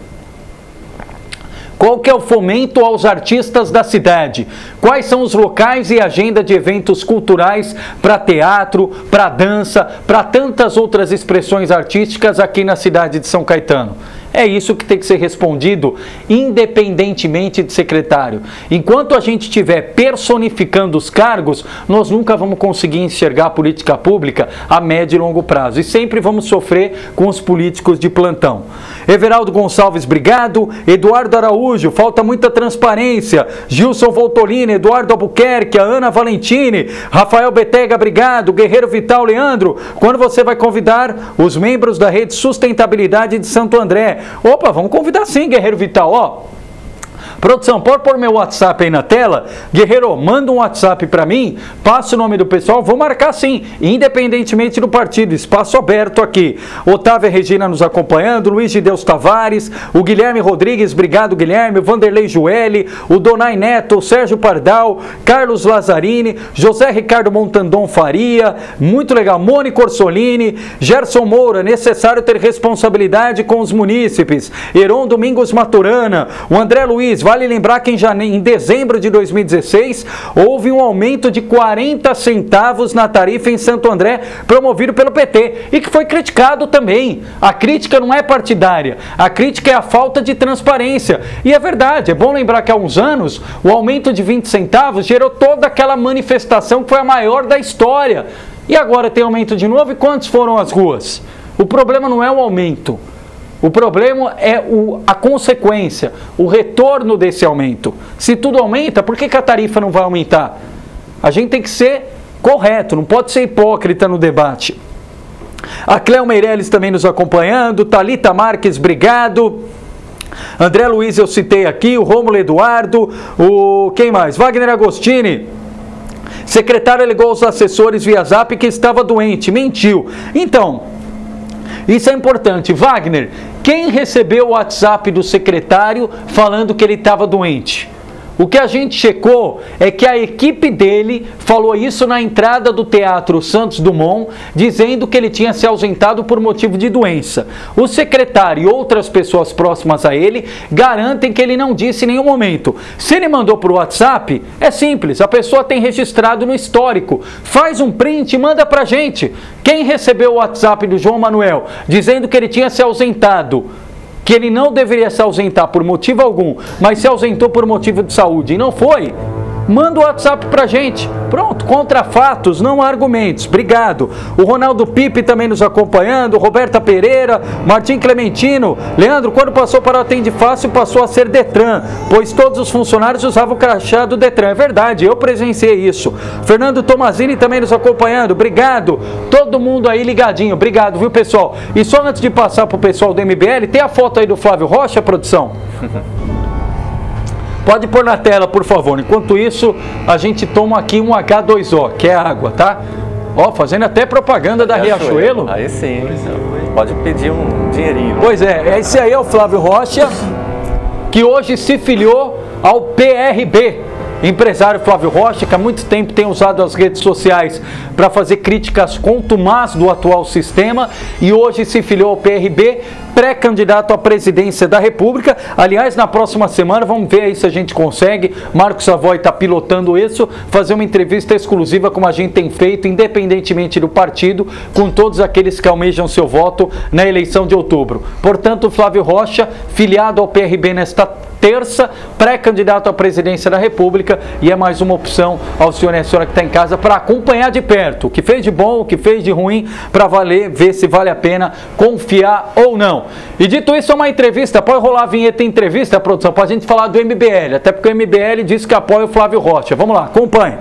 Qual que é o fomento aos artistas da cidade? Quais são os locais e agenda de eventos culturais para teatro, para dança, para tantas outras expressões artísticas aqui na cidade de São Caetano? É isso que tem que ser respondido, independentemente de secretário. Enquanto a gente estiver personificando os cargos, nós nunca vamos conseguir enxergar a política pública a médio e longo prazo. E sempre vamos sofrer com os políticos de plantão. Everaldo Gonçalves, obrigado. Eduardo Araújo, falta muita transparência. Gilson Voltolini, Eduardo Albuquerque, a Ana Valentini, Rafael Betega, obrigado. Guerreiro Vital, Leandro, quando você vai convidar os membros da Rede Sustentabilidade de Santo André? Opa, vamos convidar sim, Guerreiro Vital, ó. Produção, pode pôr meu WhatsApp aí na tela? Guerreiro, manda um WhatsApp para mim, passa o nome do pessoal, vou marcar sim, independentemente do partido, espaço aberto aqui. Otávia Regina nos acompanhando, Luiz de Deus Tavares, o Guilherme Rodrigues, obrigado Guilherme, o Vanderlei Joeli, o Donai Neto, o Sérgio Pardal, Carlos Lazzarini, José Ricardo Montandon Faria, muito legal, Mônica Orsolini, Gerson Moura, necessário ter responsabilidade com os munícipes, Heron Domingos Maturana, o André Luiz, vale lembrar que em dezembro de 2016 houve um aumento de 40 centavos na tarifa em Santo André, promovido pelo PT, e que foi criticado também. A crítica não é partidária, a crítica é a falta de transparência. E é verdade, é bom lembrar que há uns anos o aumento de 20 centavos gerou toda aquela manifestação que foi a maior da história. E agora tem aumento de novo, e quantos foram às ruas? O problema não é o aumento. O problema é a consequência, o retorno desse aumento. Se tudo aumenta, por que a tarifa não vai aumentar? A gente tem que ser correto, não pode ser hipócrita no debate. A Cléo Meirelles também nos acompanhando, Thalita Marques, obrigado. André Luiz eu citei aqui, o Rômulo Eduardo, quem mais? Wagner Agostini. Secretário ligou aos assessores via Zap que estava doente, mentiu. Então, isso é importante. Wagner, quem recebeu o WhatsApp do secretário falando que ele estava doente? O que a gente checou é que a equipe dele falou isso na entrada do Teatro Santos Dumont, dizendo que ele tinha se ausentado por motivo de doença. O secretário e outras pessoas próximas a ele garantem que ele não disse em nenhum momento. Se ele mandou por WhatsApp, é simples, a pessoa tem registrado no histórico. Faz um print e manda pra gente. Quem recebeu o WhatsApp do João Manuel dizendo que ele tinha se ausentado, que ele não deveria se ausentar por motivo algum, mas se ausentou por motivo de saúde e não foi, manda o WhatsApp pra gente. Pronto, contra fatos, não argumentos. Obrigado. O Ronaldo Pipe também nos acompanhando, Roberta Pereira, Martim Clementino. Leandro, quando passou para o Atende Fácil, passou a ser Detran, pois todos os funcionários usavam o crachá do Detran. É verdade, eu presenciei isso. Fernando Tomazini também nos acompanhando, obrigado. Todo mundo aí ligadinho, obrigado, viu, pessoal? E só antes de passar pro pessoal do MBL, tem a foto aí do Flávio Rocha, produção? Pode pôr na tela, por favor. Enquanto isso, a gente toma aqui um H2O, que é água, tá? Ó, fazendo até propaganda da Riachuelo. Aí sim, pode pedir um dinheirinho. Pois é, esse aí é o Flávio Rocha, que hoje se filiou ao PRB, empresário Flávio Rocha, que há muito tempo tem usado as redes sociais para fazer críticas contumazes do atual sistema e hoje se filiou ao PRB, pré-candidato à presidência da República. Aliás, na próxima semana, vamos ver aí se a gente consegue, Marcos Savoy está pilotando isso, fazer uma entrevista exclusiva como a gente tem feito, independentemente do partido, com todos aqueles que almejam seu voto na eleição de outubro. Portanto, Flávio Rocha, filiado ao PRB nesta terça, pré-candidato à presidência da República, e é mais uma opção ao senhor e à senhora que está em casa para acompanhar de perto o que fez de bom, o que fez de ruim, para ver se vale a pena confiar ou não. E dito isso, é uma entrevista, pode rolar a vinheta entrevista, produção, para a gente falar do MBL, até porque o MBL disse que apoia o Flávio Rocha. Vamos lá, acompanhe.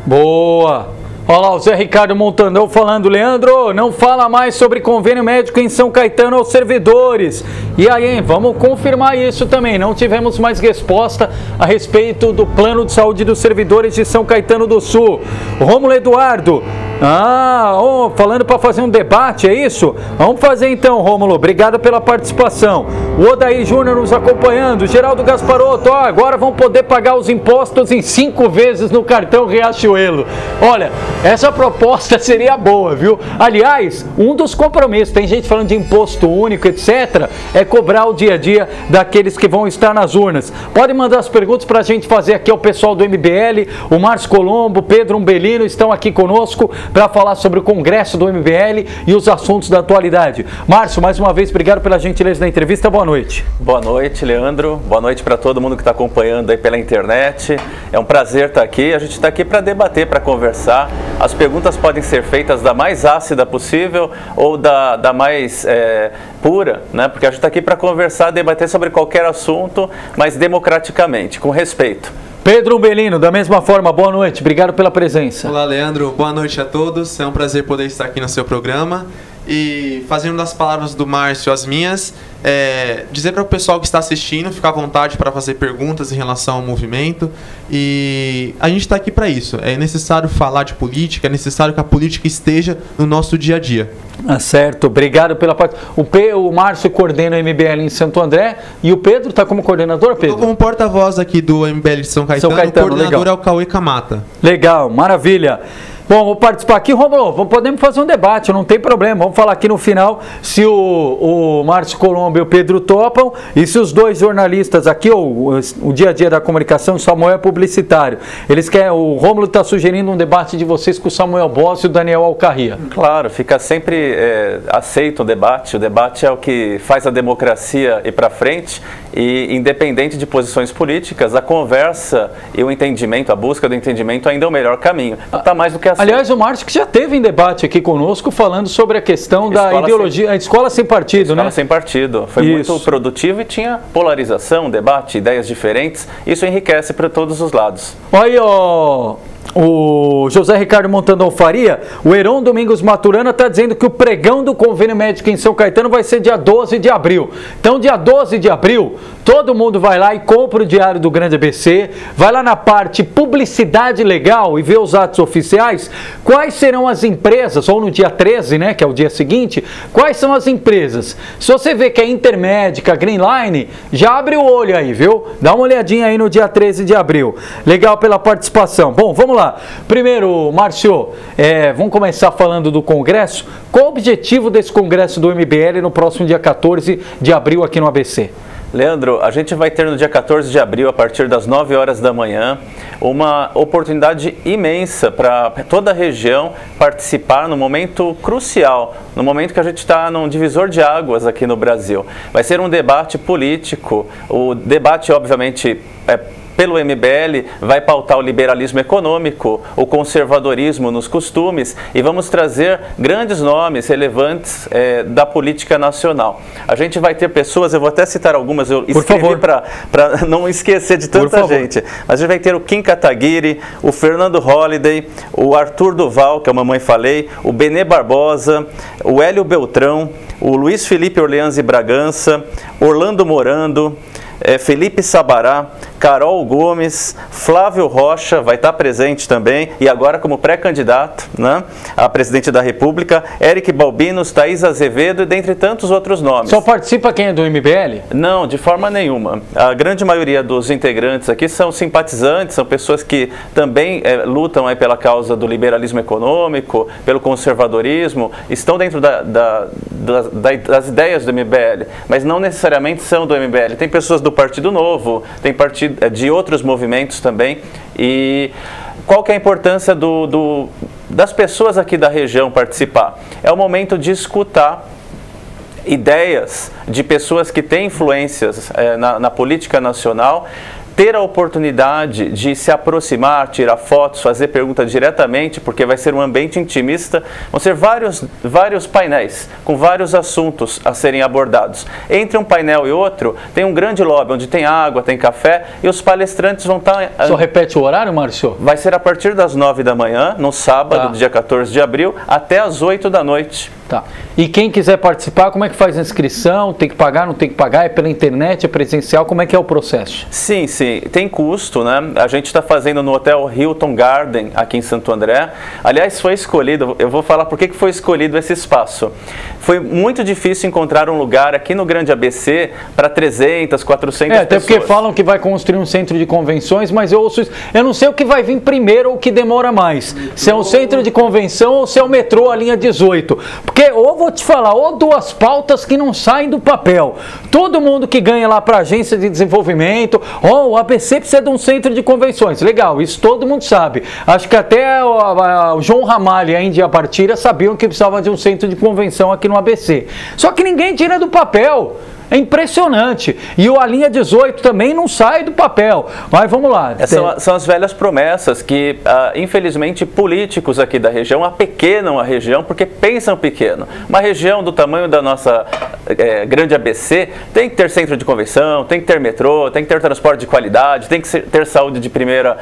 Boa! Olha lá o Zé Ricardo Montanão falando, Leandro, não fala mais sobre convênio médico em São Caetano aos servidores. E aí, hein, vamos confirmar isso também, não tivemos mais resposta a respeito do plano de saúde dos servidores de São Caetano do Sul. Rômulo Eduardo, falando para fazer um debate, é isso? Vamos fazer então, Rômulo, obrigado pela participação. O Odair Júnior nos acompanhando, Geraldo Gasparotto, agora vão poder pagar os impostos em 5 vezes no cartão Riachuelo. Olha, essa proposta seria boa, viu? Aliás, um dos compromissos, tem gente falando de imposto único, etc., é cobrar o dia a dia daqueles que vão estar nas urnas. Pode mandar as perguntas para a gente fazer aqui ao pessoal do MBL, o Márcio Colombo, Pedro Umbelino estão aqui conosco para falar sobre o Congresso do MBL e os assuntos da atualidade. Márcio, mais uma vez, obrigado pela gentileza da entrevista, boa noite. Boa noite, Leandro, boa noite para todo mundo que está acompanhando aí pela internet. É um prazer estar aqui, a gente está aqui para debater, para conversar. As perguntas podem ser feitas da mais ácida possível ou da mais pura, né? Porque a gente está aqui para conversar, debater sobre qualquer assunto, mas democraticamente, com respeito. Pedro Umbelino, da mesma forma, boa noite, obrigado pela presença. Olá, Leandro, boa noite a todos, é um prazer poder estar aqui no seu programa. E fazendo das palavras do Márcio as minhas, dizer para o pessoal que está assistindo, ficar à vontade para fazer perguntas em relação ao movimento. E a gente está aqui para isso. É necessário falar de política, é necessário que a política esteja no nosso dia a dia. Certo, obrigado pela parte. O Márcio coordena o MBL em Santo André e o Pedro está como coordenador, Pedro? Estou como porta-voz aqui do MBL de São Caetano, o coordenador legal. É o Cauê Camata. Legal, maravilha. Bom, vou participar aqui, Romulo, podemos fazer um debate, não tem problema, vamos falar aqui no final se o Márcio Colombo e o Pedro topam e se os dois jornalistas aqui, o dia a dia da comunicação, o Samuel é publicitário, eles querem, o Romulo está sugerindo um debate de vocês com o Samuel Boss e o Daniel Alcarria. Claro, fica sempre aceito o debate é o que faz a democracia ir para frente e independente de posições políticas, a conversa e o entendimento, a busca do entendimento ainda é o melhor caminho, está mais do que aliás, o Márcio que já teve em debate aqui conosco falando sobre a questão da ideologia, a escola sem partido, né? Escola sem partido. Foi muito produtivo e tinha polarização, debate, ideias diferentes. Isso enriquece para todos os lados. Olha, o José Ricardo Montanão Faria, o Heron Domingos Maturana está dizendo que o pregão do convênio médico em São Caetano vai ser dia 12 de abril. Então, dia 12 de abril, todo mundo vai lá e compra o Diário do Grande ABC, vai lá na parte publicidade legal e vê os atos oficiais, quais serão as empresas, ou no dia 13, né, que é o dia seguinte, quais são as empresas. Se você vê que é Intermédica, Greenline, já abre o olho aí, viu? Dá uma olhadinha aí no dia 13 de abril. Legal pela participação. Bom, vamos lá. Primeiro, Márcio, vamos começar falando do Congresso. Qual o objetivo desse Congresso do MBL no próximo dia 14 de abril aqui no ABC? Leandro, a gente vai ter no dia 14 de abril, a partir das 9 horas da manhã, uma oportunidade imensa para toda a região participar no momento crucial, no momento que a gente está num divisor de águas aqui no Brasil. Vai ser um debate político, o debate obviamente pelo MBL, vai pautar o liberalismo econômico, o conservadorismo nos costumes e vamos trazer grandes nomes relevantes da política nacional. A gente vai ter pessoas, eu vou até citar algumas, eu escrevi para não esquecer de tanta gente, mas a gente vai ter o Kim Kataguiri, o Fernando Holliday, o Arthur Duval, que é o Mamãe Falei, o Benê Barbosa, o Hélio Beltrão, o Luiz Felipe Orleans e Bragança, Orlando Morando, Felipe Sabará, Carol Gomes, Flávio Rocha vai estar presente também, e agora como pré-candidato, né, a presidente da República, Eric Balbinos, Thaís Azevedo e dentre tantos outros nomes. Só participa quem é do MBL? Não, de forma nenhuma. A grande maioria dos integrantes aqui são simpatizantes, são pessoas que também lutam aí pela causa do liberalismo econômico, pelo conservadorismo, estão dentro das ideias do MBL, mas não necessariamente são do MBL. Tem pessoas do Partido Novo, tem de outros movimentos também. E qual que é a importância das pessoas aqui da região participar? É o momento de escutar ideias de pessoas que têm influências na política nacional, ter a oportunidade de se aproximar, tirar fotos, fazer perguntas diretamente, porque vai ser um ambiente intimista. Vão ser vários painéis com vários assuntos a serem abordados. Entre um painel e outro, tem um grande lobby onde tem água, tem café e os palestrantes vão estar... Só repete o horário, Márcio? Vai ser a partir das 9 da manhã, no sábado, dia 14 de abril, até as 8 da noite. Tá. E quem quiser participar, como é que faz a inscrição? Tem que pagar, não tem que pagar? É pela internet, é presencial? Como é que é o processo? Sim, tem custo, né? A gente está fazendo no Hotel Hilton Garden, aqui em Santo André. Aliás, foi escolhido, eu vou falar por que foi escolhido esse espaço. Foi muito difícil encontrar um lugar aqui no Grande ABC para 300, 400 pessoas. Até porque falam que vai construir um centro de convenções, mas eu ouço isso. Eu não sei o que vai vir primeiro ou o que demora mais. Se é um centro de convenção ou se é o metrô, a linha 18. Porque, ou vou te falar, ou duas pautas que não saem do papel. Todo mundo que ganha lá para a agência de desenvolvimento, o ABC precisa de um centro de convenções. Legal, isso todo mundo sabe. Acho que até o João Ramalho e a Índia Partira sabiam que precisava de um centro de convenção aqui no ABC. Só que ninguém tira do papel. É impressionante. E a linha 18 também não sai do papel. Mas vamos lá. São as velhas promessas que, infelizmente, políticos aqui da região apequenam a região porque pensam pequeno. Uma região do tamanho da nossa grande ABC tem que ter centro de convenção, tem que ter metrô, tem que ter transporte de qualidade, tem que ter saúde de primeira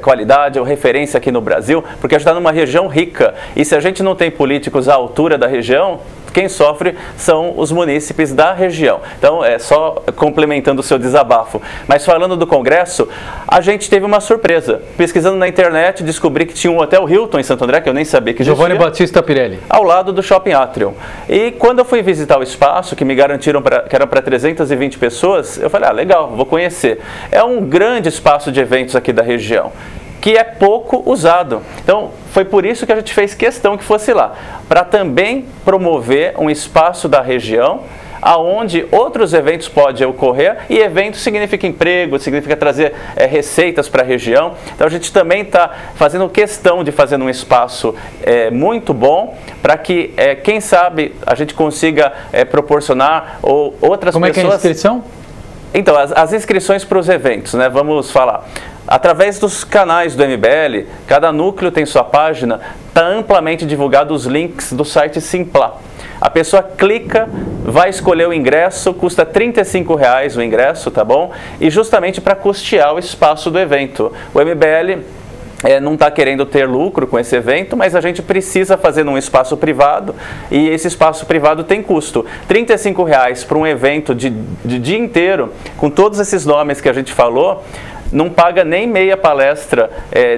qualidade ou referência aqui no Brasil, porque a gente está numa região rica. E se a gente não tem políticos à altura da região, quem sofre são os munícipes da região. Então, só complementando o seu desabafo. Mas falando do Congresso, a gente teve uma surpresa. Pesquisando na internet, descobri que tinha um Hotel Hilton em Santo André, que eu nem sabia que existia. Giovanni Batista Pirelli. Ao lado do Shopping Atrium. E quando eu fui visitar o espaço, que me garantiram que era para 320 pessoas, eu falei, legal, vou conhecer. É um grande espaço de eventos aqui da região, que é pouco usado. Então, foi por isso que a gente fez questão que fosse lá, para também promover um espaço da região aonde outros eventos podem ocorrer, e evento significa emprego, significa trazer receitas para a região. Então a gente também está fazendo questão de fazer um espaço muito bom para que, quem sabe, a gente consiga proporcionar outras pessoas... Como é que é a inscrição? Então, as inscrições para os eventos, né? Vamos falar. Através dos canais do MBL, cada núcleo tem sua página, está amplamente divulgado os links do site Simplá. A pessoa clica, vai escolher o ingresso, custa R$ 35 o ingresso, tá bom? E justamente para custear o espaço do evento. O MBL não está querendo ter lucro com esse evento, mas a gente precisa fazer num espaço privado, e esse espaço privado tem custo. R$ 35 para um evento de dia inteiro, com todos esses nomes que a gente falou, não paga nem meia palestra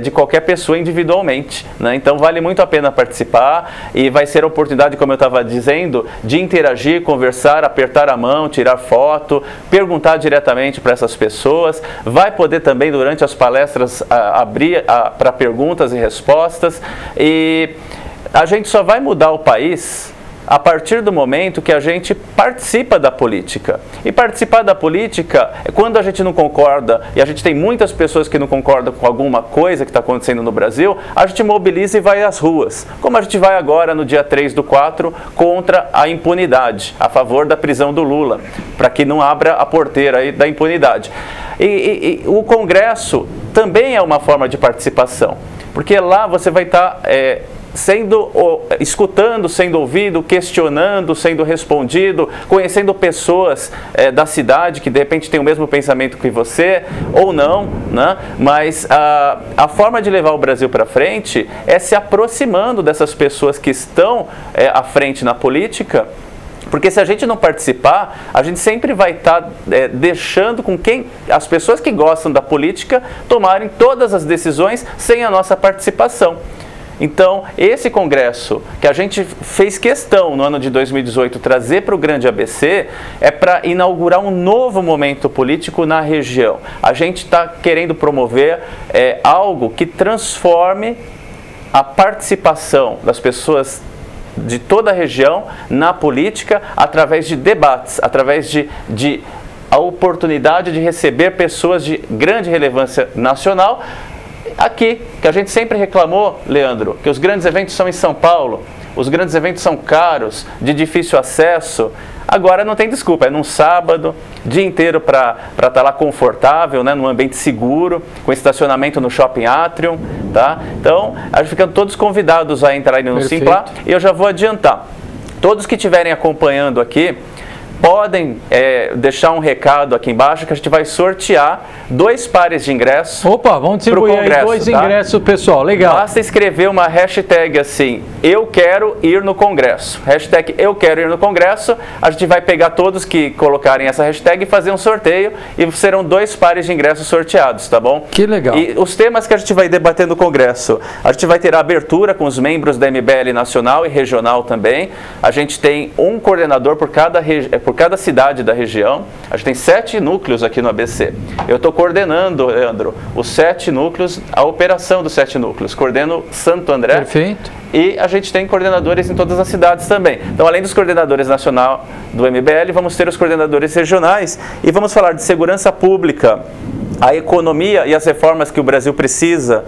de qualquer pessoa individualmente, né? Então vale muito a pena participar, e vai ser a oportunidade, como eu estava dizendo, de interagir, conversar, apertar a mão, tirar foto, perguntar diretamente para essas pessoas. Vai poder também, durante as palestras, abrir para perguntas e respostas. E a gente só vai mudar o país a partir do momento que a gente participa da política. E participar da política é quando a gente não concorda, e a gente tem muitas pessoas que não concordam com alguma coisa que está acontecendo no Brasil, a gente mobiliza e vai às ruas. Como a gente vai agora no dia 3/4 contra a impunidade, a favor da prisão do Lula, para que não abra a porteira aí da impunidade. E o Congresso também é uma forma de participação, porque lá você vai estar escutando, sendo ouvido, questionando, sendo respondido, conhecendo pessoas da cidade que de repente têm o mesmo pensamento que você, ou não, né? Mas a forma de levar o Brasil para frente é se aproximando dessas pessoas que estão à frente na política. Porque se a gente não participar, a gente sempre vai estar deixando com as pessoas que gostam da política tomarem todas as decisões sem a nossa participação. Então, esse congresso que a gente fez questão no ano de 2018 trazer para o Grande ABC é para inaugurar um novo momento político na região. A gente está querendo promover algo que transforme a participação das pessoas de toda a região na política através de debates, através de a oportunidade de receber pessoas de grande relevância nacional. Aqui, que a gente sempre reclamou, Leandro, que os grandes eventos são em São Paulo, os grandes eventos são caros, de difícil acesso. Agora não tem desculpa, é num sábado, dia inteiro para estar lá confortável, né, num ambiente seguro, com estacionamento no Shopping Atrium, tá? Então, a gente fica todos convidados a entrar aí no Simpla, e eu já vou adiantar. Todos que estiverem acompanhando aqui, podem deixar um recado aqui embaixo que a gente vai sortear 2 pares de ingressos. Opa, vamos distribuir aí 2 ingressos, pessoal. Legal. Basta escrever uma hashtag assim, eu quero ir no congresso. Hashtag eu quero ir no congresso. A gente vai pegar todos que colocarem essa hashtag e fazer um sorteio e serão 2 pares de ingressos sorteados, tá bom? Que legal. E os temas que a gente vai debater no congresso, a gente vai ter a abertura com os membros da MBL nacional e regional também. A gente tem um coordenador por cada cidade da região. A gente tem 7 núcleos aqui no ABC. Eu estou coordenando, Leandro, os 7 núcleos, a operação dos 7 núcleos. Coordeno Santo André. Perfeito. E a gente tem coordenadores em todas as cidades também. Então, além dos coordenadores nacional do MBL, vamos ter os coordenadores regionais e vamos falar de segurança pública, a economia e as reformas que o Brasil precisa,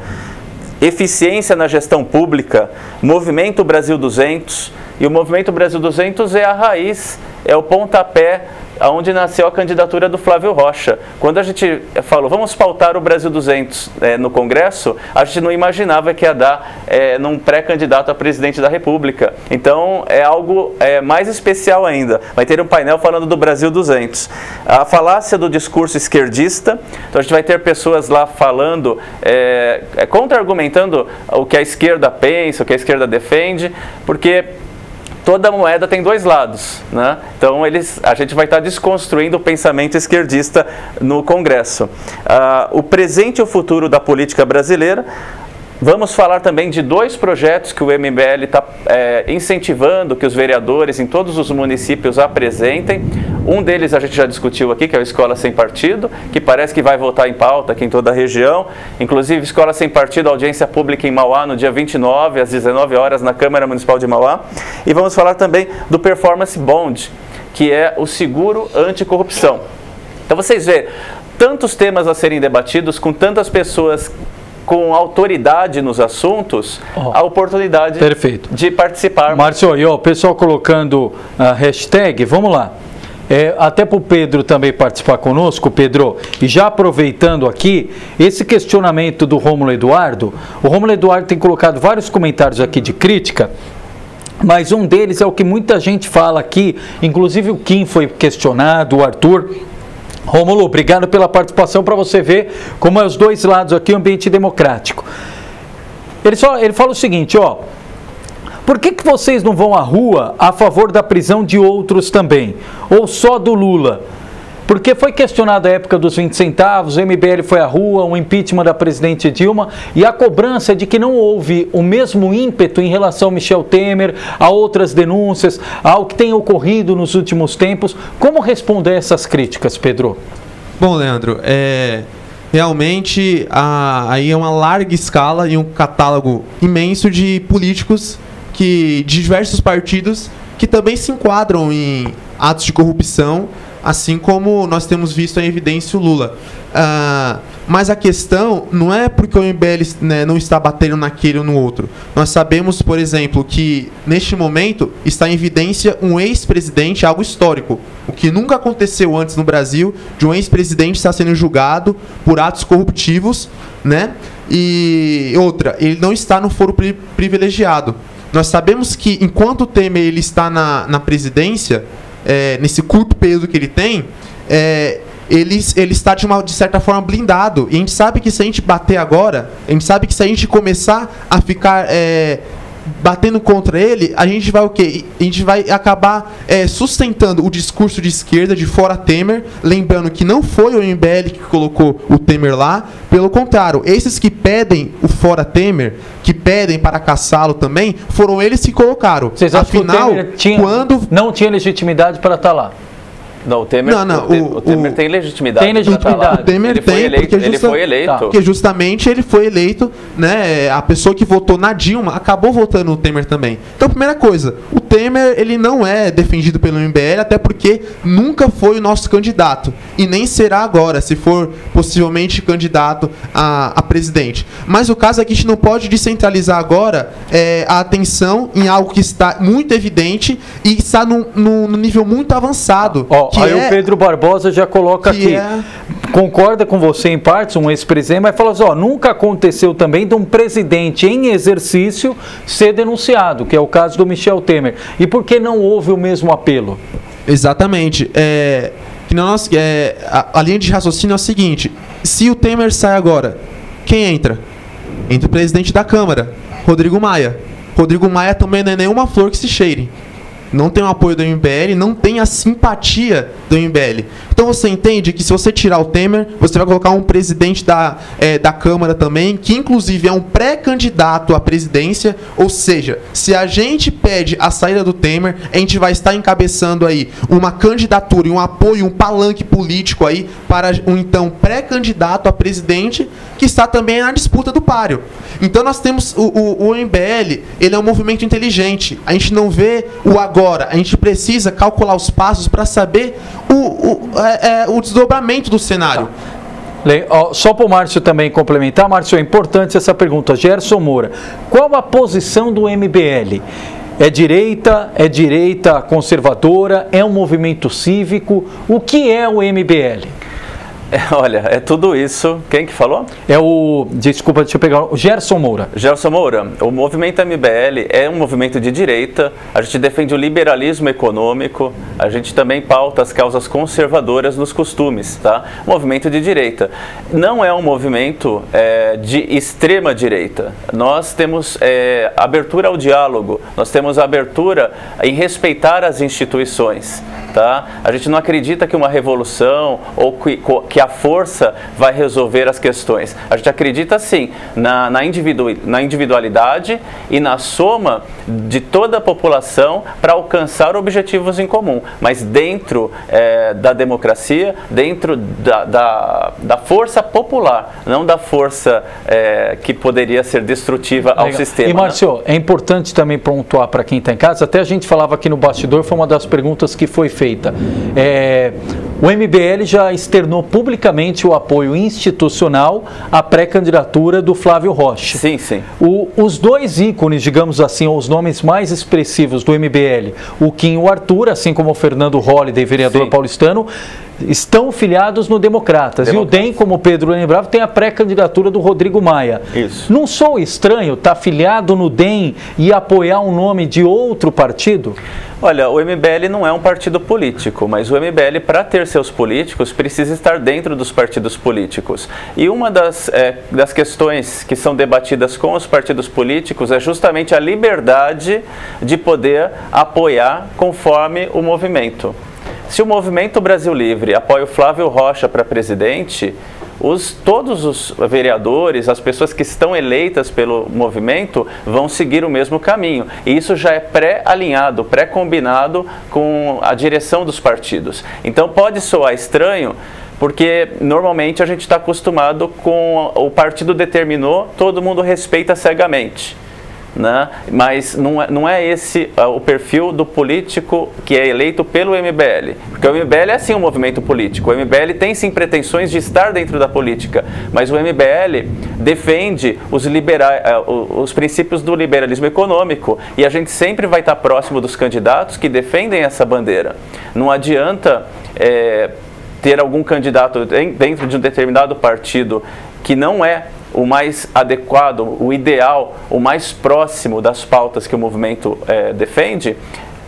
eficiência na gestão pública, Movimento Brasil 200. E o Movimento Brasil 200 é a raiz, é o pontapé onde nasceu a candidatura do Flávio Rocha. Quando a gente falou, vamos pautar o Brasil 200 no Congresso, a gente não imaginava que ia dar num pré-candidato a presidente da República. Então, é algo mais especial ainda. Vai ter um painel falando do Brasil 200. A falácia do discurso esquerdista, então a gente vai ter pessoas lá falando, contra-argumentando o que a esquerda pensa, o que a esquerda defende, porque toda moeda tem 2 lados, né? Então a gente vai estar desconstruindo o pensamento esquerdista no Congresso. O presente e o futuro da política brasileira. Vamos falar também de 2 projetos que o MBL está incentivando que os vereadores em todos os municípios apresentem. Um deles a gente já discutiu aqui, que é o Escola Sem Partido, que parece que vai voltar em pauta aqui em toda a região. Inclusive, Escola Sem Partido, audiência pública em Mauá, no dia 29, às 19 horas, na Câmara Municipal de Mauá. E vamos falar também do Performance Bond, que é o seguro anticorrupção. Então, vocês veem tantos temas a serem debatidos, com tantas pessoas com autoridade nos assuntos, a oportunidade de participar. Márcio, e o pessoal colocando a hashtag, vamos lá. Até para o Pedro também participar conosco, Pedro, e já aproveitando aqui, esse questionamento do Rômulo Eduardo, o Rômulo Eduardo tem colocado vários comentários aqui de crítica, mas um deles é o que muita gente fala aqui, inclusive o Kim foi questionado, o Arthur. Rômulo, obrigado pela participação, para você ver como é os 2 lados aqui, o ambiente democrático. Ele fala o seguinte, por que vocês não vão à rua a favor da prisão de outros também? Ou só do Lula? Porque foi questionado a época dos 20 centavos, o MBL foi à rua, o impeachment da presidente Dilma e a cobrança de que não houve o mesmo ímpeto em relação ao Michel Temer, a outras denúncias, ao que tem ocorrido nos últimos tempos. Como responder a essas críticas, Pedro? Bom, Leandro, realmente aí é uma larga escala e um catálogo imenso de políticos de diversos partidos que também se enquadram em atos de corrupção, assim como nós temos visto em evidência o Lula. Mas a questão não é porque o MBL, né, não está batendo naquele ou no outro. Nós sabemos, por exemplo, que neste momento está em evidência um ex-presidente, algo histórico. O que nunca aconteceu antes no Brasil, de um ex-presidente estar sendo julgado por atos corruptivos, né? E outra, ele não está no foro privilegiado. Nós sabemos que enquanto o Temer ele está na presidência, nesse curto período que ele tem, ele está de certa forma blindado. E a gente sabe que se a gente bater agora, a gente sabe que se a gente começar a ficar batendo contra ele, a gente vai o quê? A gente vai acabar sustentando o discurso de esquerda, de fora Temer, lembrando que não foi o MBL que colocou o Temer lá, pelo contrário, esses que pedem o fora Temer, que pedem para caçá-lo também, foram eles que colocaram. Vocês acham Afinal, que o Temer não tinha legitimidade para estar lá? Não, o Temer, o Temer tem legitimidade. Tem legitimidade. O Temer ele foi eleito. Porque justamente ele foi eleito, né? A pessoa que votou na Dilma acabou votando no Temer também. Então, primeira coisa, o Temer ele não é defendido pelo MBL, até porque nunca foi o nosso candidato. E nem será agora, se for possivelmente candidato a presidente. Mas o caso é que a gente não pode descentralizar agora a atenção em algo que está muito evidente e está num nível muito avançado. Aí o Pedro Barbosa já coloca aqui, concorda com você em partes, um ex-presidente, mas fala assim, nunca aconteceu também de um presidente em exercício ser denunciado, que é o caso do Michel Temer. E por que não houve o mesmo apelo? Exatamente. A linha de raciocínio é o seguinte, se o Temer sai agora, quem entra? Entra o presidente da Câmara, Rodrigo Maia. Rodrigo Maia também não é nenhuma flor que se cheire. Não tem o apoio do MBL, não tem a simpatia do MBL. Então você entende que se você tirar o Temer, você vai colocar um presidente da Câmara também, que inclusive é um pré-candidato à presidência, ou seja, se a gente pede a saída do Temer, a gente vai estar encabeçando aí uma candidatura e um apoio, um palanque político aí para um então pré-candidato a presidente, que está também na disputa do páreo. Então nós temos o MBL, ele é um movimento inteligente. A gente não vê o agora, a gente precisa calcular os passos para saber o desdobramento do cenário. Só para o Márcio também complementar, Márcio, é importante essa pergunta. Gerson Moura, qual a posição do MBL? É direita conservadora, é um movimento cívico? O que é o MBL? Olha, é tudo isso. Quem que falou? Desculpa, deixa eu pegar o Gerson Moura. Gerson Moura, o movimento MBL é um movimento de direita, a gente defende o liberalismo econômico, a gente também pauta as causas conservadoras nos costumes, tá? Movimento de direita. Não é um movimento de extrema direita. Nós temos abertura ao diálogo, nós temos abertura em respeitar as instituições. Tá? A gente não acredita que uma revolução ou que a força vai resolver as questões. A gente acredita sim na individualidade e na soma de toda a população para alcançar objetivos em comum, mas dentro da democracia, dentro da força popular, não da força que poderia ser destrutiva ao sistema. E Márcio, é importante também pontuar para quem está em casa, até a gente falava aqui no bastidor, foi uma das perguntas que foi feita. O MBL já externou publicamente o apoio institucional à pré-candidatura do Flávio Rocha. Sim, sim. Os dois ícones, digamos assim, os nomes mais expressivos do MBL, o Kim e o Arthur, assim como o Fernando Holliday, vereador paulistano, estão filiados no Democratas. E o DEM, como o Pedro lembrava, tem a pré-candidatura do Rodrigo Maia. Isso. Não sou estranho estar filiado no DEM e apoiar um nome de outro partido? Olha, o MBL não é um partido político, mas o MBL, para ter seus políticos, precisa estar dentro dos partidos políticos. E uma das questões que são debatidas com os partidos políticos é justamente a liberdade de poder apoiar conforme o movimento. Se o Movimento Brasil Livre apoia o Flávio Rocha para presidente, todos os vereadores, as pessoas que estão eleitas pelo movimento vão seguir o mesmo caminho. E isso já é pré-alinhado, pré-combinado com a direção dos partidos. Então pode soar estranho, porque normalmente a gente está acostumado com o partido determinou, todo mundo respeita cegamente. né? Mas não é esse o perfil do político que é eleito pelo MBL. Porque o MBL é sim um movimento político. O MBL tem sim pretensões de estar dentro da política, mas o MBL defende os princípios do liberalismo econômico, e a gente sempre vai estar próximo dos candidatos que defendem essa bandeira. Não adianta ter algum candidato dentro de um determinado partido que não é o mais adequado, o ideal, o mais próximo das pautas que o movimento defende,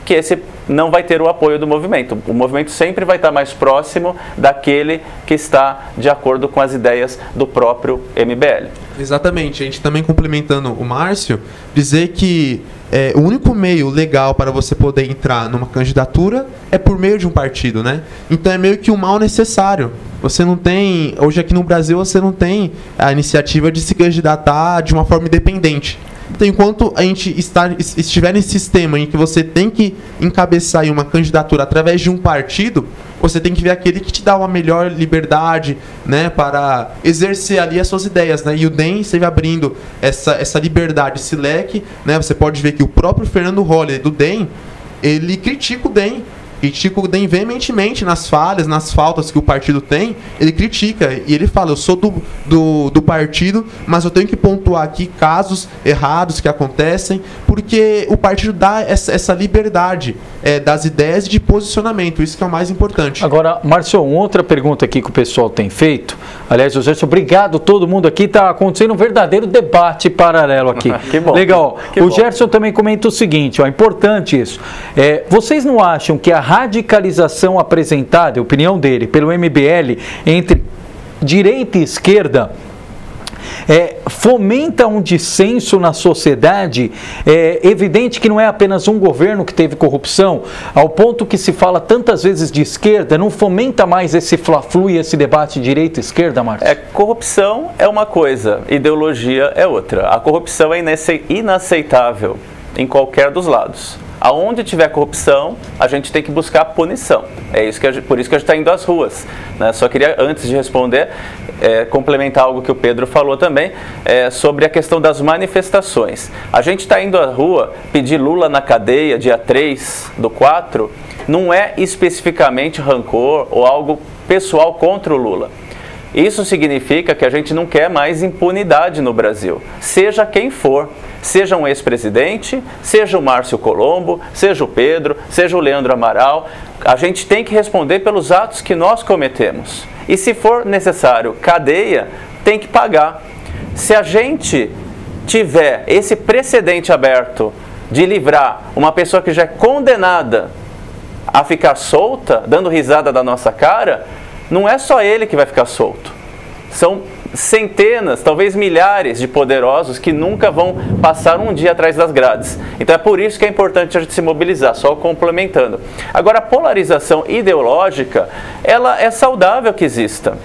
que esse não vai ter o apoio do movimento. O movimento sempre vai estar mais próximo daquele que está de acordo com as ideias do próprio MBL. Exatamente. A gente também, complementando o Márcio, dizer que o único meio legal para você poder entrar numa candidatura é por meio de um partido, né? Então é meio que um mal necessário. Você não tem, hoje aqui no Brasil, você não tem a iniciativa de se candidatar de uma forma independente. Então, enquanto a gente estiver nesse sistema em que você tem que encabeçar uma candidatura através de um partido, você tem que ver aquele que te dá uma melhor liberdade, né, para exercer ali as suas ideias, né? E o DEM esteve abrindo essa liberdade, esse leque, né? Você pode ver que o próprio Fernando Holliday do DEM, ele critica o DEM. Critica o DEM veementemente nas falhas, nas faltas que o partido tem. Ele critica e ele fala: eu sou do partido, mas eu tenho que pontuar aqui casos errados que acontecem, porque o partido dá essa liberdade das ideias e de posicionamento. Isso que é o mais importante. Agora, Márcio, uma outra pergunta aqui que o pessoal tem feito. Aliás, José, obrigado, todo mundo aqui. Está acontecendo um verdadeiro debate paralelo aqui. Que bom. Legal. Que o bom. Gerson também comenta o seguinte, é importante isso. Vocês não acham que a radicalização apresentada, a opinião dele, pelo MBL, entre direita e esquerda, fomenta um dissenso na sociedade? É evidente que não é apenas um governo que teve corrupção, ao ponto que se fala tantas vezes de esquerda, não fomenta mais esse fla-flu e esse debate direita-esquerda, Márcio? Corrupção é uma coisa, ideologia é outra. A corrupção é inaceitável em qualquer dos lados. Aonde tiver corrupção, a gente tem que buscar punição. Por isso que a gente está indo às ruas, né? Só queria, antes de responder, complementar algo que o Pedro falou também, sobre a questão das manifestações. A gente está indo à rua pedir Lula na cadeia, dia 3/4, não é especificamente rancor ou algo pessoal contra o Lula. Isso significa que a gente não quer mais impunidade no Brasil, seja quem for. Seja um ex-presidente, seja o Márcio Colombo, seja o Pedro, seja o Leandro Amaral, a gente tem que responder pelos atos que nós cometemos. E se for necessário cadeia, tem que pagar. Se a gente tiver esse precedente aberto de livrar uma pessoa que já é condenada a ficar solta, dando risada da nossa cara, não é só ele que vai ficar solto. São centenas, talvez milhares de poderosos que nunca vão passar um dia atrás das grades. Então é por isso que é importante a gente se mobilizar, só complementando. Agora, a polarização ideológica, ela é saudável que exista.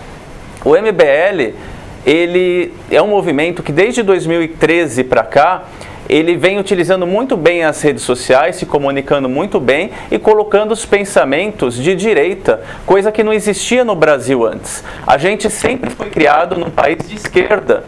O MBL, ele é um movimento que desde 2013 para cá, ele vem utilizando muito bem as redes sociais, se comunicando muito bem e colocando os pensamentos de direita, coisa que não existia no Brasil antes. A gente sempre foi criado num país de esquerda,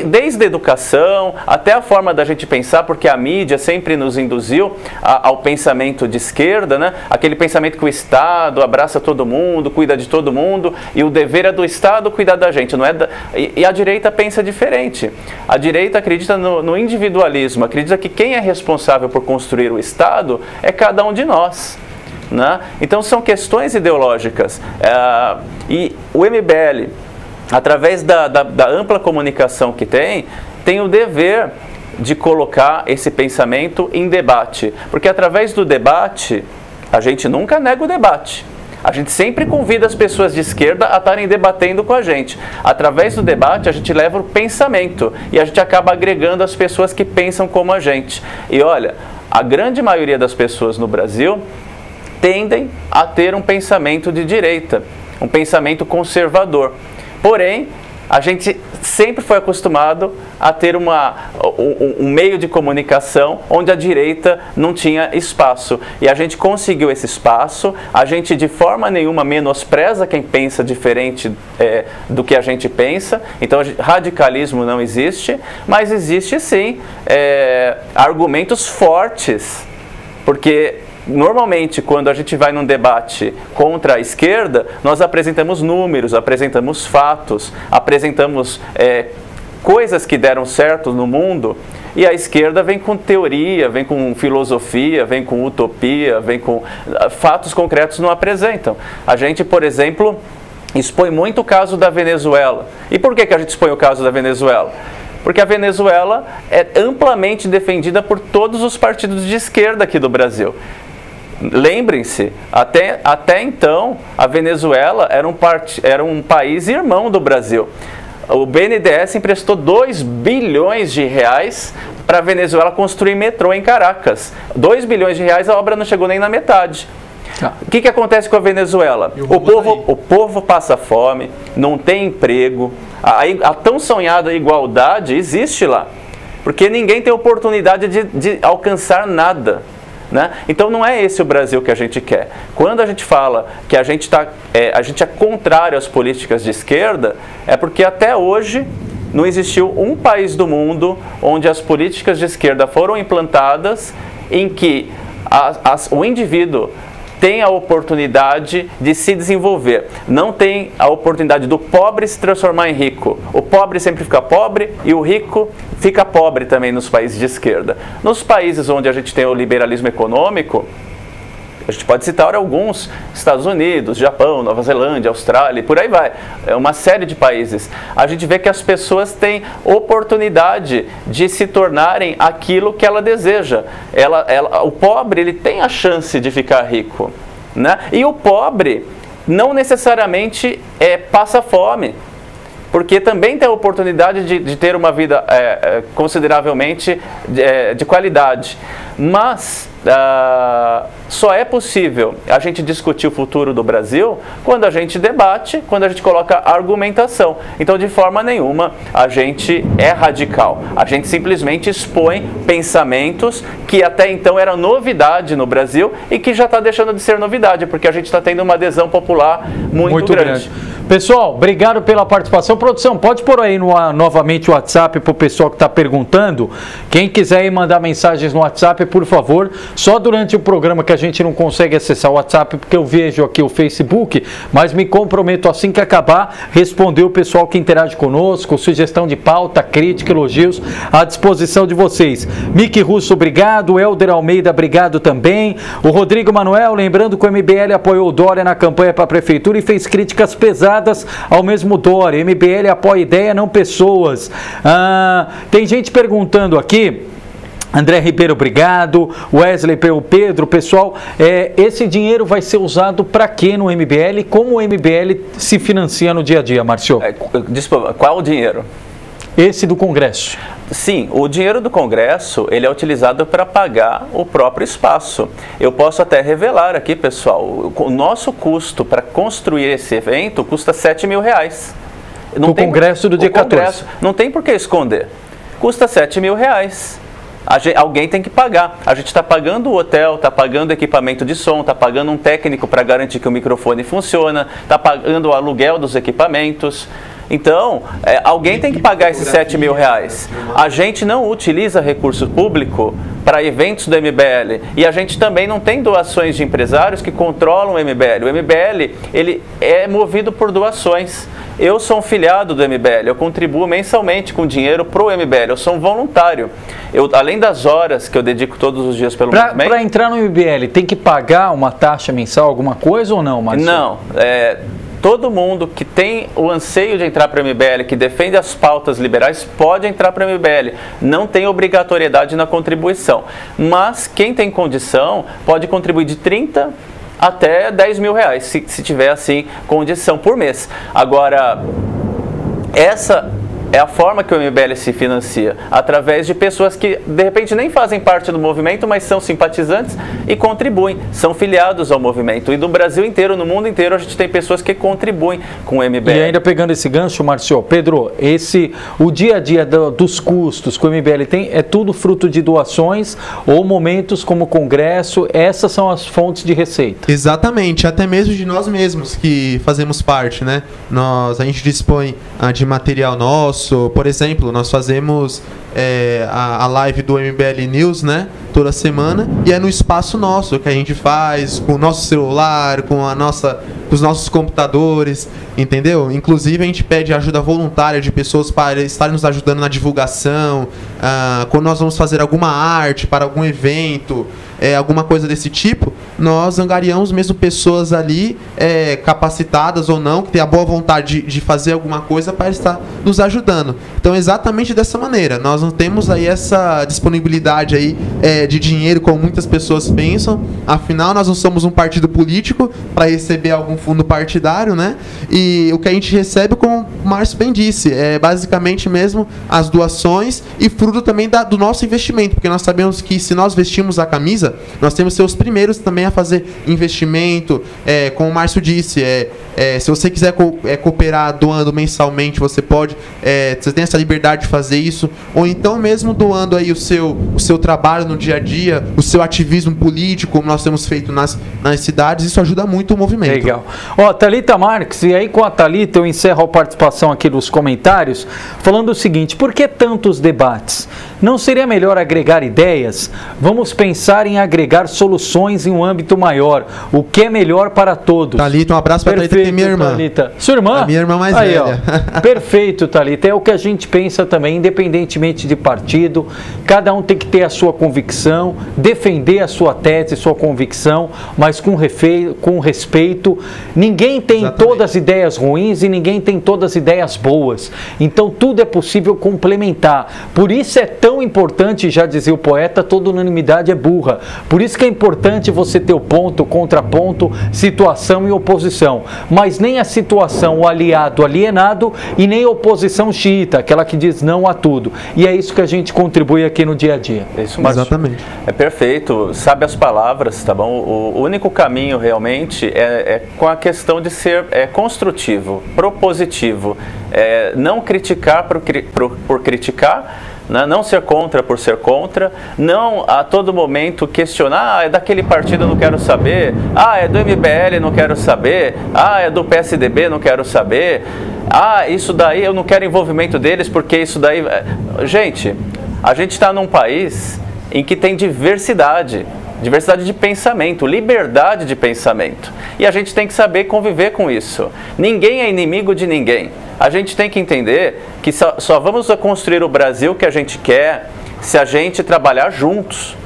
desde a educação até a forma da gente pensar, porque a mídia sempre nos induziu ao pensamento de esquerda, né? Aquele pensamento que o Estado abraça todo mundo, cuida de todo mundo, e o dever é do Estado cuidar da gente, não é e a direita pensa diferente. A direita acredita no individualismo, acredita que quem é responsável por construir o Estado é cada um de nós, né? Então são questões ideológicas, e o MBL, através da ampla comunicação que tem o dever de colocar esse pensamento em debate. Porque através do debate, a gente nunca nega o debate. A gente sempre convida as pessoas de esquerda a estarem debatendo com a gente. Através do debate, a gente leva o pensamento e a gente acaba agregando as pessoas que pensam como a gente. E olha, a grande maioria das pessoas no Brasil tendem a ter um pensamento de direita, um pensamento conservador. Porém, a gente sempre foi acostumado a ter um meio de comunicação onde a direita não tinha espaço. E a gente conseguiu esse espaço, a gente de forma nenhuma menospreza quem pensa diferente do que a gente pensa. Então, radicalismo não existe, mas existe sim argumentos fortes, porque normalmente, quando a gente vai num debate contra a esquerda, nós apresentamos números, apresentamos fatos, apresentamos coisas que deram certo no mundo, e a esquerda vem com teoria, vem com filosofia, vem com utopia, vem com fatos concretos, não apresentam. A gente, por exemplo, expõe muito o caso da Venezuela. E por que a gente expõe o caso da Venezuela? Porque a Venezuela é amplamente defendida por todos os partidos de esquerda aqui do Brasil. Lembrem-se, até então, a Venezuela era um país irmão do Brasil. O BNDES emprestou 2 bilhões de reais para a Venezuela construir metrô em Caracas. 2 bilhões de reais, a obra não chegou nem na metade. O que acontece com a Venezuela? O povo passa fome, não tem emprego, a tão sonhada igualdade existe lá, porque ninguém tem oportunidade de alcançar nada. Né? Então não é esse o Brasil que a gente quer. Quando a gente fala que a gente é contrário às políticas de esquerda, é porque até hoje não existiu um país do mundo onde as políticas de esquerda foram implantadas em que o indivíduo tem a oportunidade de se desenvolver. Não tem a oportunidade do pobre se transformar em rico. O pobre sempre fica pobre e o rico fica pobre também nos países de esquerda. Nos países onde a gente tem o liberalismo econômico, a gente pode citar alguns: Estados Unidos, Japão, Nova Zelândia, Austrália, por aí vai. É uma série de países. A gente vê que as pessoas têm oportunidade de se tornarem aquilo que ela deseja. O pobre, ele tem a chance de ficar rico, né? E o pobre não necessariamente passa fome, porque também tem a oportunidade de ter uma vida consideravelmente de qualidade. Mas só é possível a gente discutir o futuro do Brasil quando a gente debate, quando a gente coloca argumentação. Então, de forma nenhuma, a gente é radical. A gente simplesmente expõe pensamentos que até então eram novidade no Brasil e que já está deixando de ser novidade, porque a gente está tendo uma adesão popular muito grande. Pessoal, obrigado pela participação. Produção, pode pôr aí novamente o WhatsApp para o pessoal que está perguntando. Quem quiser ir mandar mensagens no WhatsApp, por favor. Só durante o programa que a gente não consegue acessar o WhatsApp, porque eu vejo aqui o Facebook, mas me comprometo assim que acabar, responder o pessoal que interage conosco, sugestão de pauta, crítica, elogios, à disposição de vocês. Mickey Russo, obrigado. Helder Almeida, obrigado também. O Rodrigo Manuel, lembrando que o MBL apoiou o Dória na campanha para a Prefeitura e fez críticas pesadas ao mesmo Dória. MBL apoia ideia, não pessoas. Tem gente perguntando aqui. André Ribeiro, obrigado. Wesley Pedro, pessoal, esse dinheiro vai ser usado para quê no MBL? Como o MBL se financia no dia a dia, Márcio? Desculpa, qual o dinheiro? Esse do Congresso. Sim, o dinheiro do Congresso, ele é utilizado para pagar o próprio espaço. Eu posso até revelar aqui, pessoal, o nosso custo para construir esse evento custa R$7 mil. No Congresso do dia 14. Não tem por que esconder. Custa R$7 mil. Alguém tem que pagar. A gente está pagando o hotel, está pagando equipamento de som, está pagando um técnico para garantir que o microfone funciona, está pagando o aluguel dos equipamentos. Então, alguém tem que pagar esses R$7 mil. A gente não utiliza recurso público para eventos do MBL. E a gente também não tem doações de empresários que controlam o MBL. O MBL, ele é movido por doações. Eu sou um filiado do MBL, eu contribuo mensalmente com dinheiro para o MBL, eu sou um voluntário. Além das horas que eu dedico todos os dias pelo movimento... Para entrar no MBL, tem que pagar uma taxa mensal, alguma coisa ou não, Marcelo? Não, todo mundo que tem o anseio de entrar para o MBL, que defende as pautas liberais, pode entrar para o MBL. Não tem obrigatoriedade na contribuição. Mas quem tem condição pode contribuir de 30 até R$10 mil, se tiver assim condição por mês. Agora, É a forma que o MBL se financia, através de pessoas que de repente nem fazem parte do movimento, mas são simpatizantes e contribuem, são filiados ao movimento. E do Brasil inteiro, no mundo inteiro, a gente tem pessoas que contribuem com o MBL. E ainda pegando esse gancho, Márcio, Pedro, o dia a dia dos custos que o MBL tem é tudo fruto de doações ou momentos como o Congresso, essas são as fontes de receita. Exatamente, até mesmo de nós mesmos que fazemos parte, né? A gente dispõe de material nosso. Por exemplo, nós fazemos a live do MBL News, né, toda semana, e é no espaço nosso que a gente faz, com o nosso celular, com os nossos computadores, entendeu? Inclusive a gente pede ajuda voluntária de pessoas para estarem nos ajudando na divulgação, quando nós vamos fazer alguma arte para algum evento, alguma coisa desse tipo, nós angariamos mesmo pessoas ali, capacitadas ou não, que têm a boa vontade de fazer alguma coisa para estar nos ajudando. Então, exatamente dessa maneira, nós não temos aí essa disponibilidade aí, de dinheiro, como muitas pessoas pensam. Afinal, nós não somos um partido político para receber algum fundo partidário, né? E o que a gente recebe, como o Márcio bem disse, é basicamente mesmo as doações e fruto também do nosso investimento, porque nós sabemos que se nós vestimos a camisa, nós temos que ser os primeiros também a fazer investimento, como o Márcio disse, se você quiser cooperar doando mensalmente, você pode, você tem essa liberdade de fazer isso, ou então mesmo doando aí o seu trabalho no dia a dia, o seu ativismo político, como nós temos feito nas cidades, isso ajuda muito o movimento. Legal. Thalita Marques, e aí com a Thalita eu encerro a participação aqui dos comentários, falando o seguinte: por que tantos debates? Não seria melhor agregar ideias? Vamos pensar em agregar soluções em um âmbito maior, o que é melhor para todos. Thalita, um abraço para a Thalita, que é minha irmã. Thalita. Sua irmã? A minha irmã mais aí, velha. Perfeito, Thalita. É o que a gente pensa também, independentemente de partido, cada um tem que ter a sua convicção, defender a sua tese, sua convicção, mas com respeito. Ninguém tem todas as ideias ruins e ninguém tem todas as ideias boas. Então tudo é possível complementar. Por isso é tão importante, já dizia o poeta, toda unanimidade é burra. Por isso que é importante você ter o ponto, contraponto, situação e oposição. Mas nem a situação, o aliado alienado, e nem a oposição xiita, aquela que diz não a tudo. E é isso que a gente contribui aqui no dia a dia. É isso mesmo. Exatamente. É perfeito. Sabe as palavras, tá bom? O único caminho realmente é com a questão de ser construtivo, propositivo. Não criticar por criticar, né? Não ser contra por ser contra, não a todo momento questionar, é daquele partido, não quero saber, é do MBL, não quero saber, é do PSDB, não quero saber, isso daí eu não quero envolvimento deles porque isso daí... Gente, a gente está num país em que tem diversidade de pensamento, liberdade de pensamento. E a gente tem que saber conviver com isso. Ninguém é inimigo de ninguém. A gente tem que entender que só vamos construir o Brasil que a gente quer se a gente trabalhar juntos.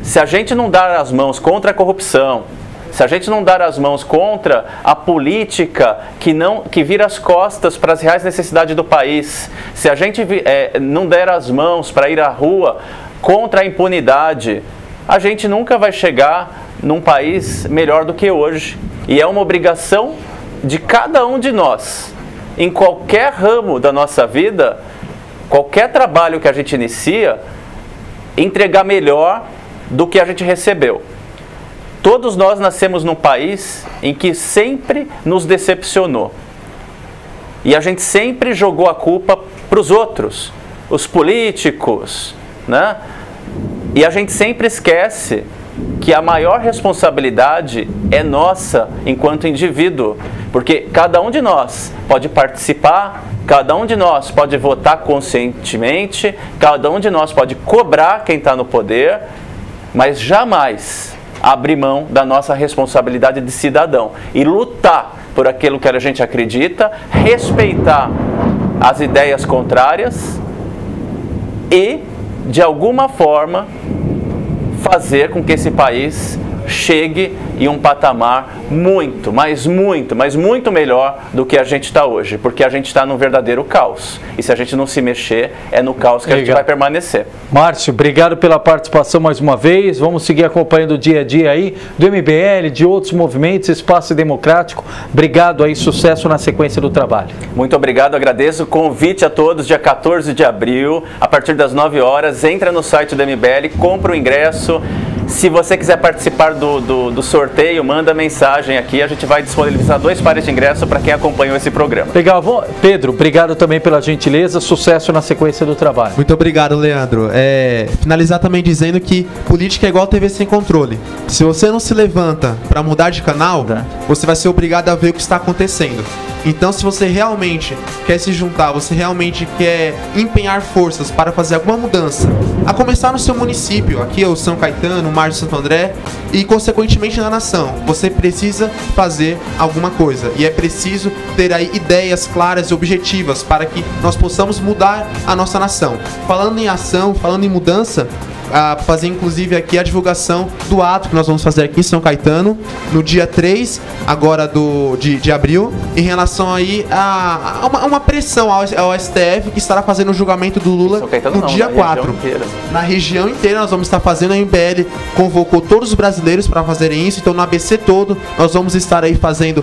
Se a gente não dar as mãos contra a corrupção, se a gente não dar as mãos contra a política que vira as costas para as reais necessidades do país, se a gente não der as mãos para ir à rua contra a impunidade, a gente nunca vai chegar num país melhor do que hoje. E é uma obrigação de cada um de nós, em qualquer ramo da nossa vida, qualquer trabalho que a gente inicia, entregar melhor do que a gente recebeu. Todos nós nascemos num país em que sempre nos decepcionou. E a gente sempre jogou a culpa para os outros, os políticos, né? E a gente sempre esquece que a maior responsabilidade é nossa enquanto indivíduo, porque cada um de nós pode participar, cada um de nós pode votar conscientemente, cada um de nós pode cobrar quem está no poder, mas jamais abrir mão da nossa responsabilidade de cidadão e lutar por aquilo que a gente acredita, respeitar as ideias contrárias e, de alguma forma, fazer com que esse país chegue em um patamar muito, mas muito melhor do que a gente está hoje, porque a gente está num verdadeiro caos. E se a gente não se mexer, é no caos que a gente vai permanecer. Márcio, obrigado pela participação mais uma vez. Vamos seguir acompanhando o dia a dia aí do MBL, de outros movimentos, Espaço Democrático. Obrigado aí, sucesso na sequência do trabalho. Muito obrigado, agradeço. Convite a todos, dia 14 de abril, a partir das 9 horas, entra no site do MBL, compra o ingresso. Se você quiser participar do sorteio, manda mensagem aqui, a gente vai disponibilizar 2 pares de ingresso para quem acompanhou esse programa. Legal, Pedro, obrigado também pela gentileza, sucesso na sequência do trabalho. Muito obrigado, Leandro. Finalizar também dizendo que política é igual TV sem controle. Se você não se levanta para mudar de canal, você vai ser obrigado a ver o que está acontecendo. Então, se você realmente quer se juntar, você realmente quer empenhar forças para fazer alguma mudança, a começar no seu município, aqui é o São Caetano, Márcio, Santo André, e consequentemente na nação, você precisa fazer alguma coisa. E é preciso ter aí ideias claras e objetivas para que nós possamos mudar a nossa nação. Falando em ação, falando em mudança, fazer inclusive aqui a divulgação do ato que nós vamos fazer aqui em São Caetano no dia 3 agora de abril, em relação aí a uma pressão ao STF, que estará fazendo o julgamento do Lula no dia 4. Na região inteira nós vamos estar fazendo. A MBL convocou todos os brasileiros para fazerem isso, então no ABC todo nós vamos estar aí fazendo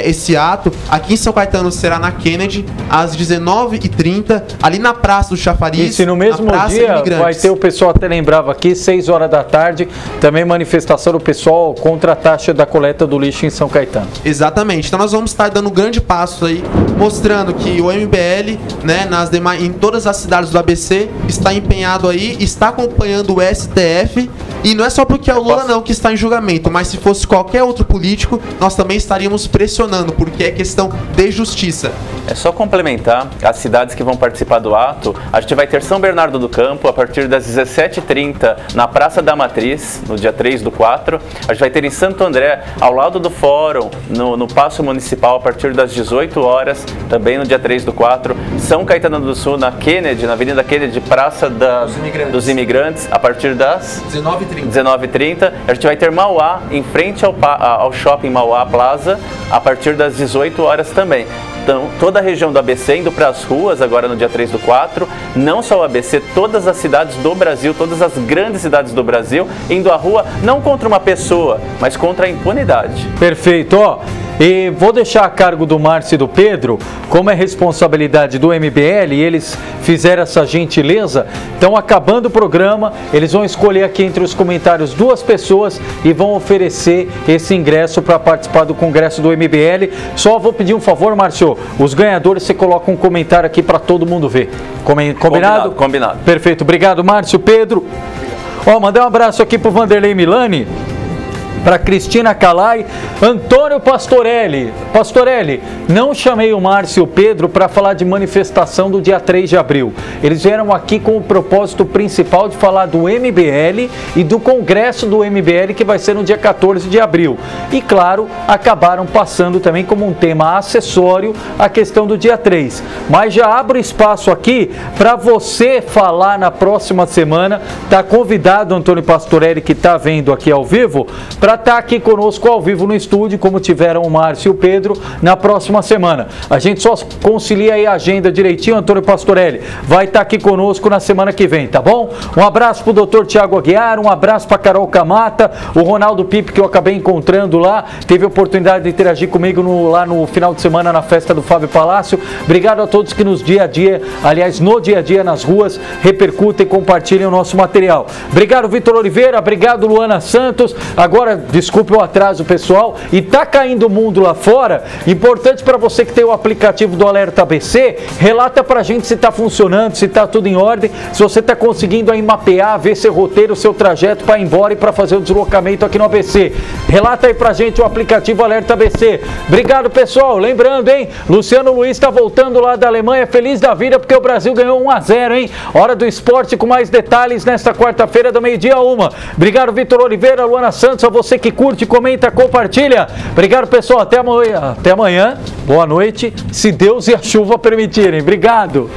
esse ato. Aqui em São Caetano será na Kennedy às 19h30, ali na Praça do Chafariz. E no mesmo dia vai ter o pessoal, até lembrava aqui, 6 horas da tarde, também manifestação do pessoal contra a taxa da coleta do lixo em São Caetano. Exatamente, então nós vamos estar dando um grande passo aí, mostrando que o MBL, né, em todas as cidades do ABC, está empenhado aí, está acompanhando o STF, e não é só porque é o Lula não que está em julgamento, mas se fosse qualquer outro político, nós também estaríamos pressionando, porque é questão de justiça. É só complementar as cidades que vão participar do ato. A gente vai ter São Bernardo do Campo a partir das 17h30 na Praça da Matriz, no dia 3/4. A gente vai ter em Santo André, ao lado do Fórum, no Paço Municipal, a partir das 18 horas, também no dia 3/4. São Caetano do Sul, na Kennedy, na Avenida Kennedy, Praça dos Imigrantes, a partir das 19h30. A gente vai ter Mauá, em frente ao Shopping Mauá Plaza, a partir das 18 horas também. Então, toda a região do ABC indo para as ruas agora no dia 3/4, não só o ABC, todas as cidades do Brasil, todas as grandes cidades do Brasil, indo à rua, não contra uma pessoa, mas contra a impunidade. Perfeito, e vou deixar a cargo do Márcio e do Pedro, como é responsabilidade do MBL, e eles fizeram essa gentileza, então acabando o programa, eles vão escolher aqui entre os comentários 2 pessoas e vão oferecer esse ingresso para participar do congresso do MBL. Só vou pedir um favor, Márcio, os ganhadores, você coloca um comentário aqui para todo mundo ver. Combinado? Combinado. Perfeito, obrigado, Márcio. Pedro. Mandei um abraço aqui pro Vanderlei Milani, para Cristina Calai, Antônio Pastorelli. Pastorelli, não chamei o Márcio e o Pedro para falar de manifestação do dia 3 de abril. Eles vieram aqui com o propósito principal de falar do MBL e do congresso do MBL, que vai ser no dia 14 de abril. E, claro, acabaram passando também como um tema acessório a questão do dia 3. Mas já abro espaço aqui para você falar na próxima semana. Está convidado, Antônio Pastorelli, que está vendo aqui ao vivo, para estar aqui conosco ao vivo no estúdio, como tiveram o Márcio e o Pedro, na próxima semana. A gente só concilia aí a agenda direitinho. Antônio Pastorelli vai estar aqui conosco na semana que vem, tá bom? Um abraço pro Dr. Tiago Aguiar, um abraço para Carol Camata, o Ronaldo Pipe, que eu acabei encontrando lá, teve a oportunidade de interagir comigo lá no final de semana na festa do Fábio Palácio. Obrigado a todos que no dia a dia nas ruas, repercutem e compartilham o nosso material. Obrigado, Vitor Oliveira, obrigado, Luana Santos. Agora, desculpe o atraso, pessoal, e tá caindo o mundo lá fora. Importante para você que tem o aplicativo do Alerta ABC, relata pra gente se tá funcionando, se tá tudo em ordem, se você tá conseguindo aí mapear, ver seu roteiro, seu trajeto para ir embora e para fazer o deslocamento aqui no ABC. Relata aí pra gente o aplicativo Alerta ABC. Obrigado, pessoal. Lembrando, hein, Luciano Luiz tá voltando lá da Alemanha, feliz da vida porque o Brasil ganhou 1-0, hein? Hora do esporte com mais detalhes nesta quarta-feira do 12h. Obrigado, Vitor Oliveira, Luana Santos, a você que curte, comenta, compartilha. Obrigado, pessoal. Até amanhã. Boa noite, se Deus e a chuva permitirem. Obrigado.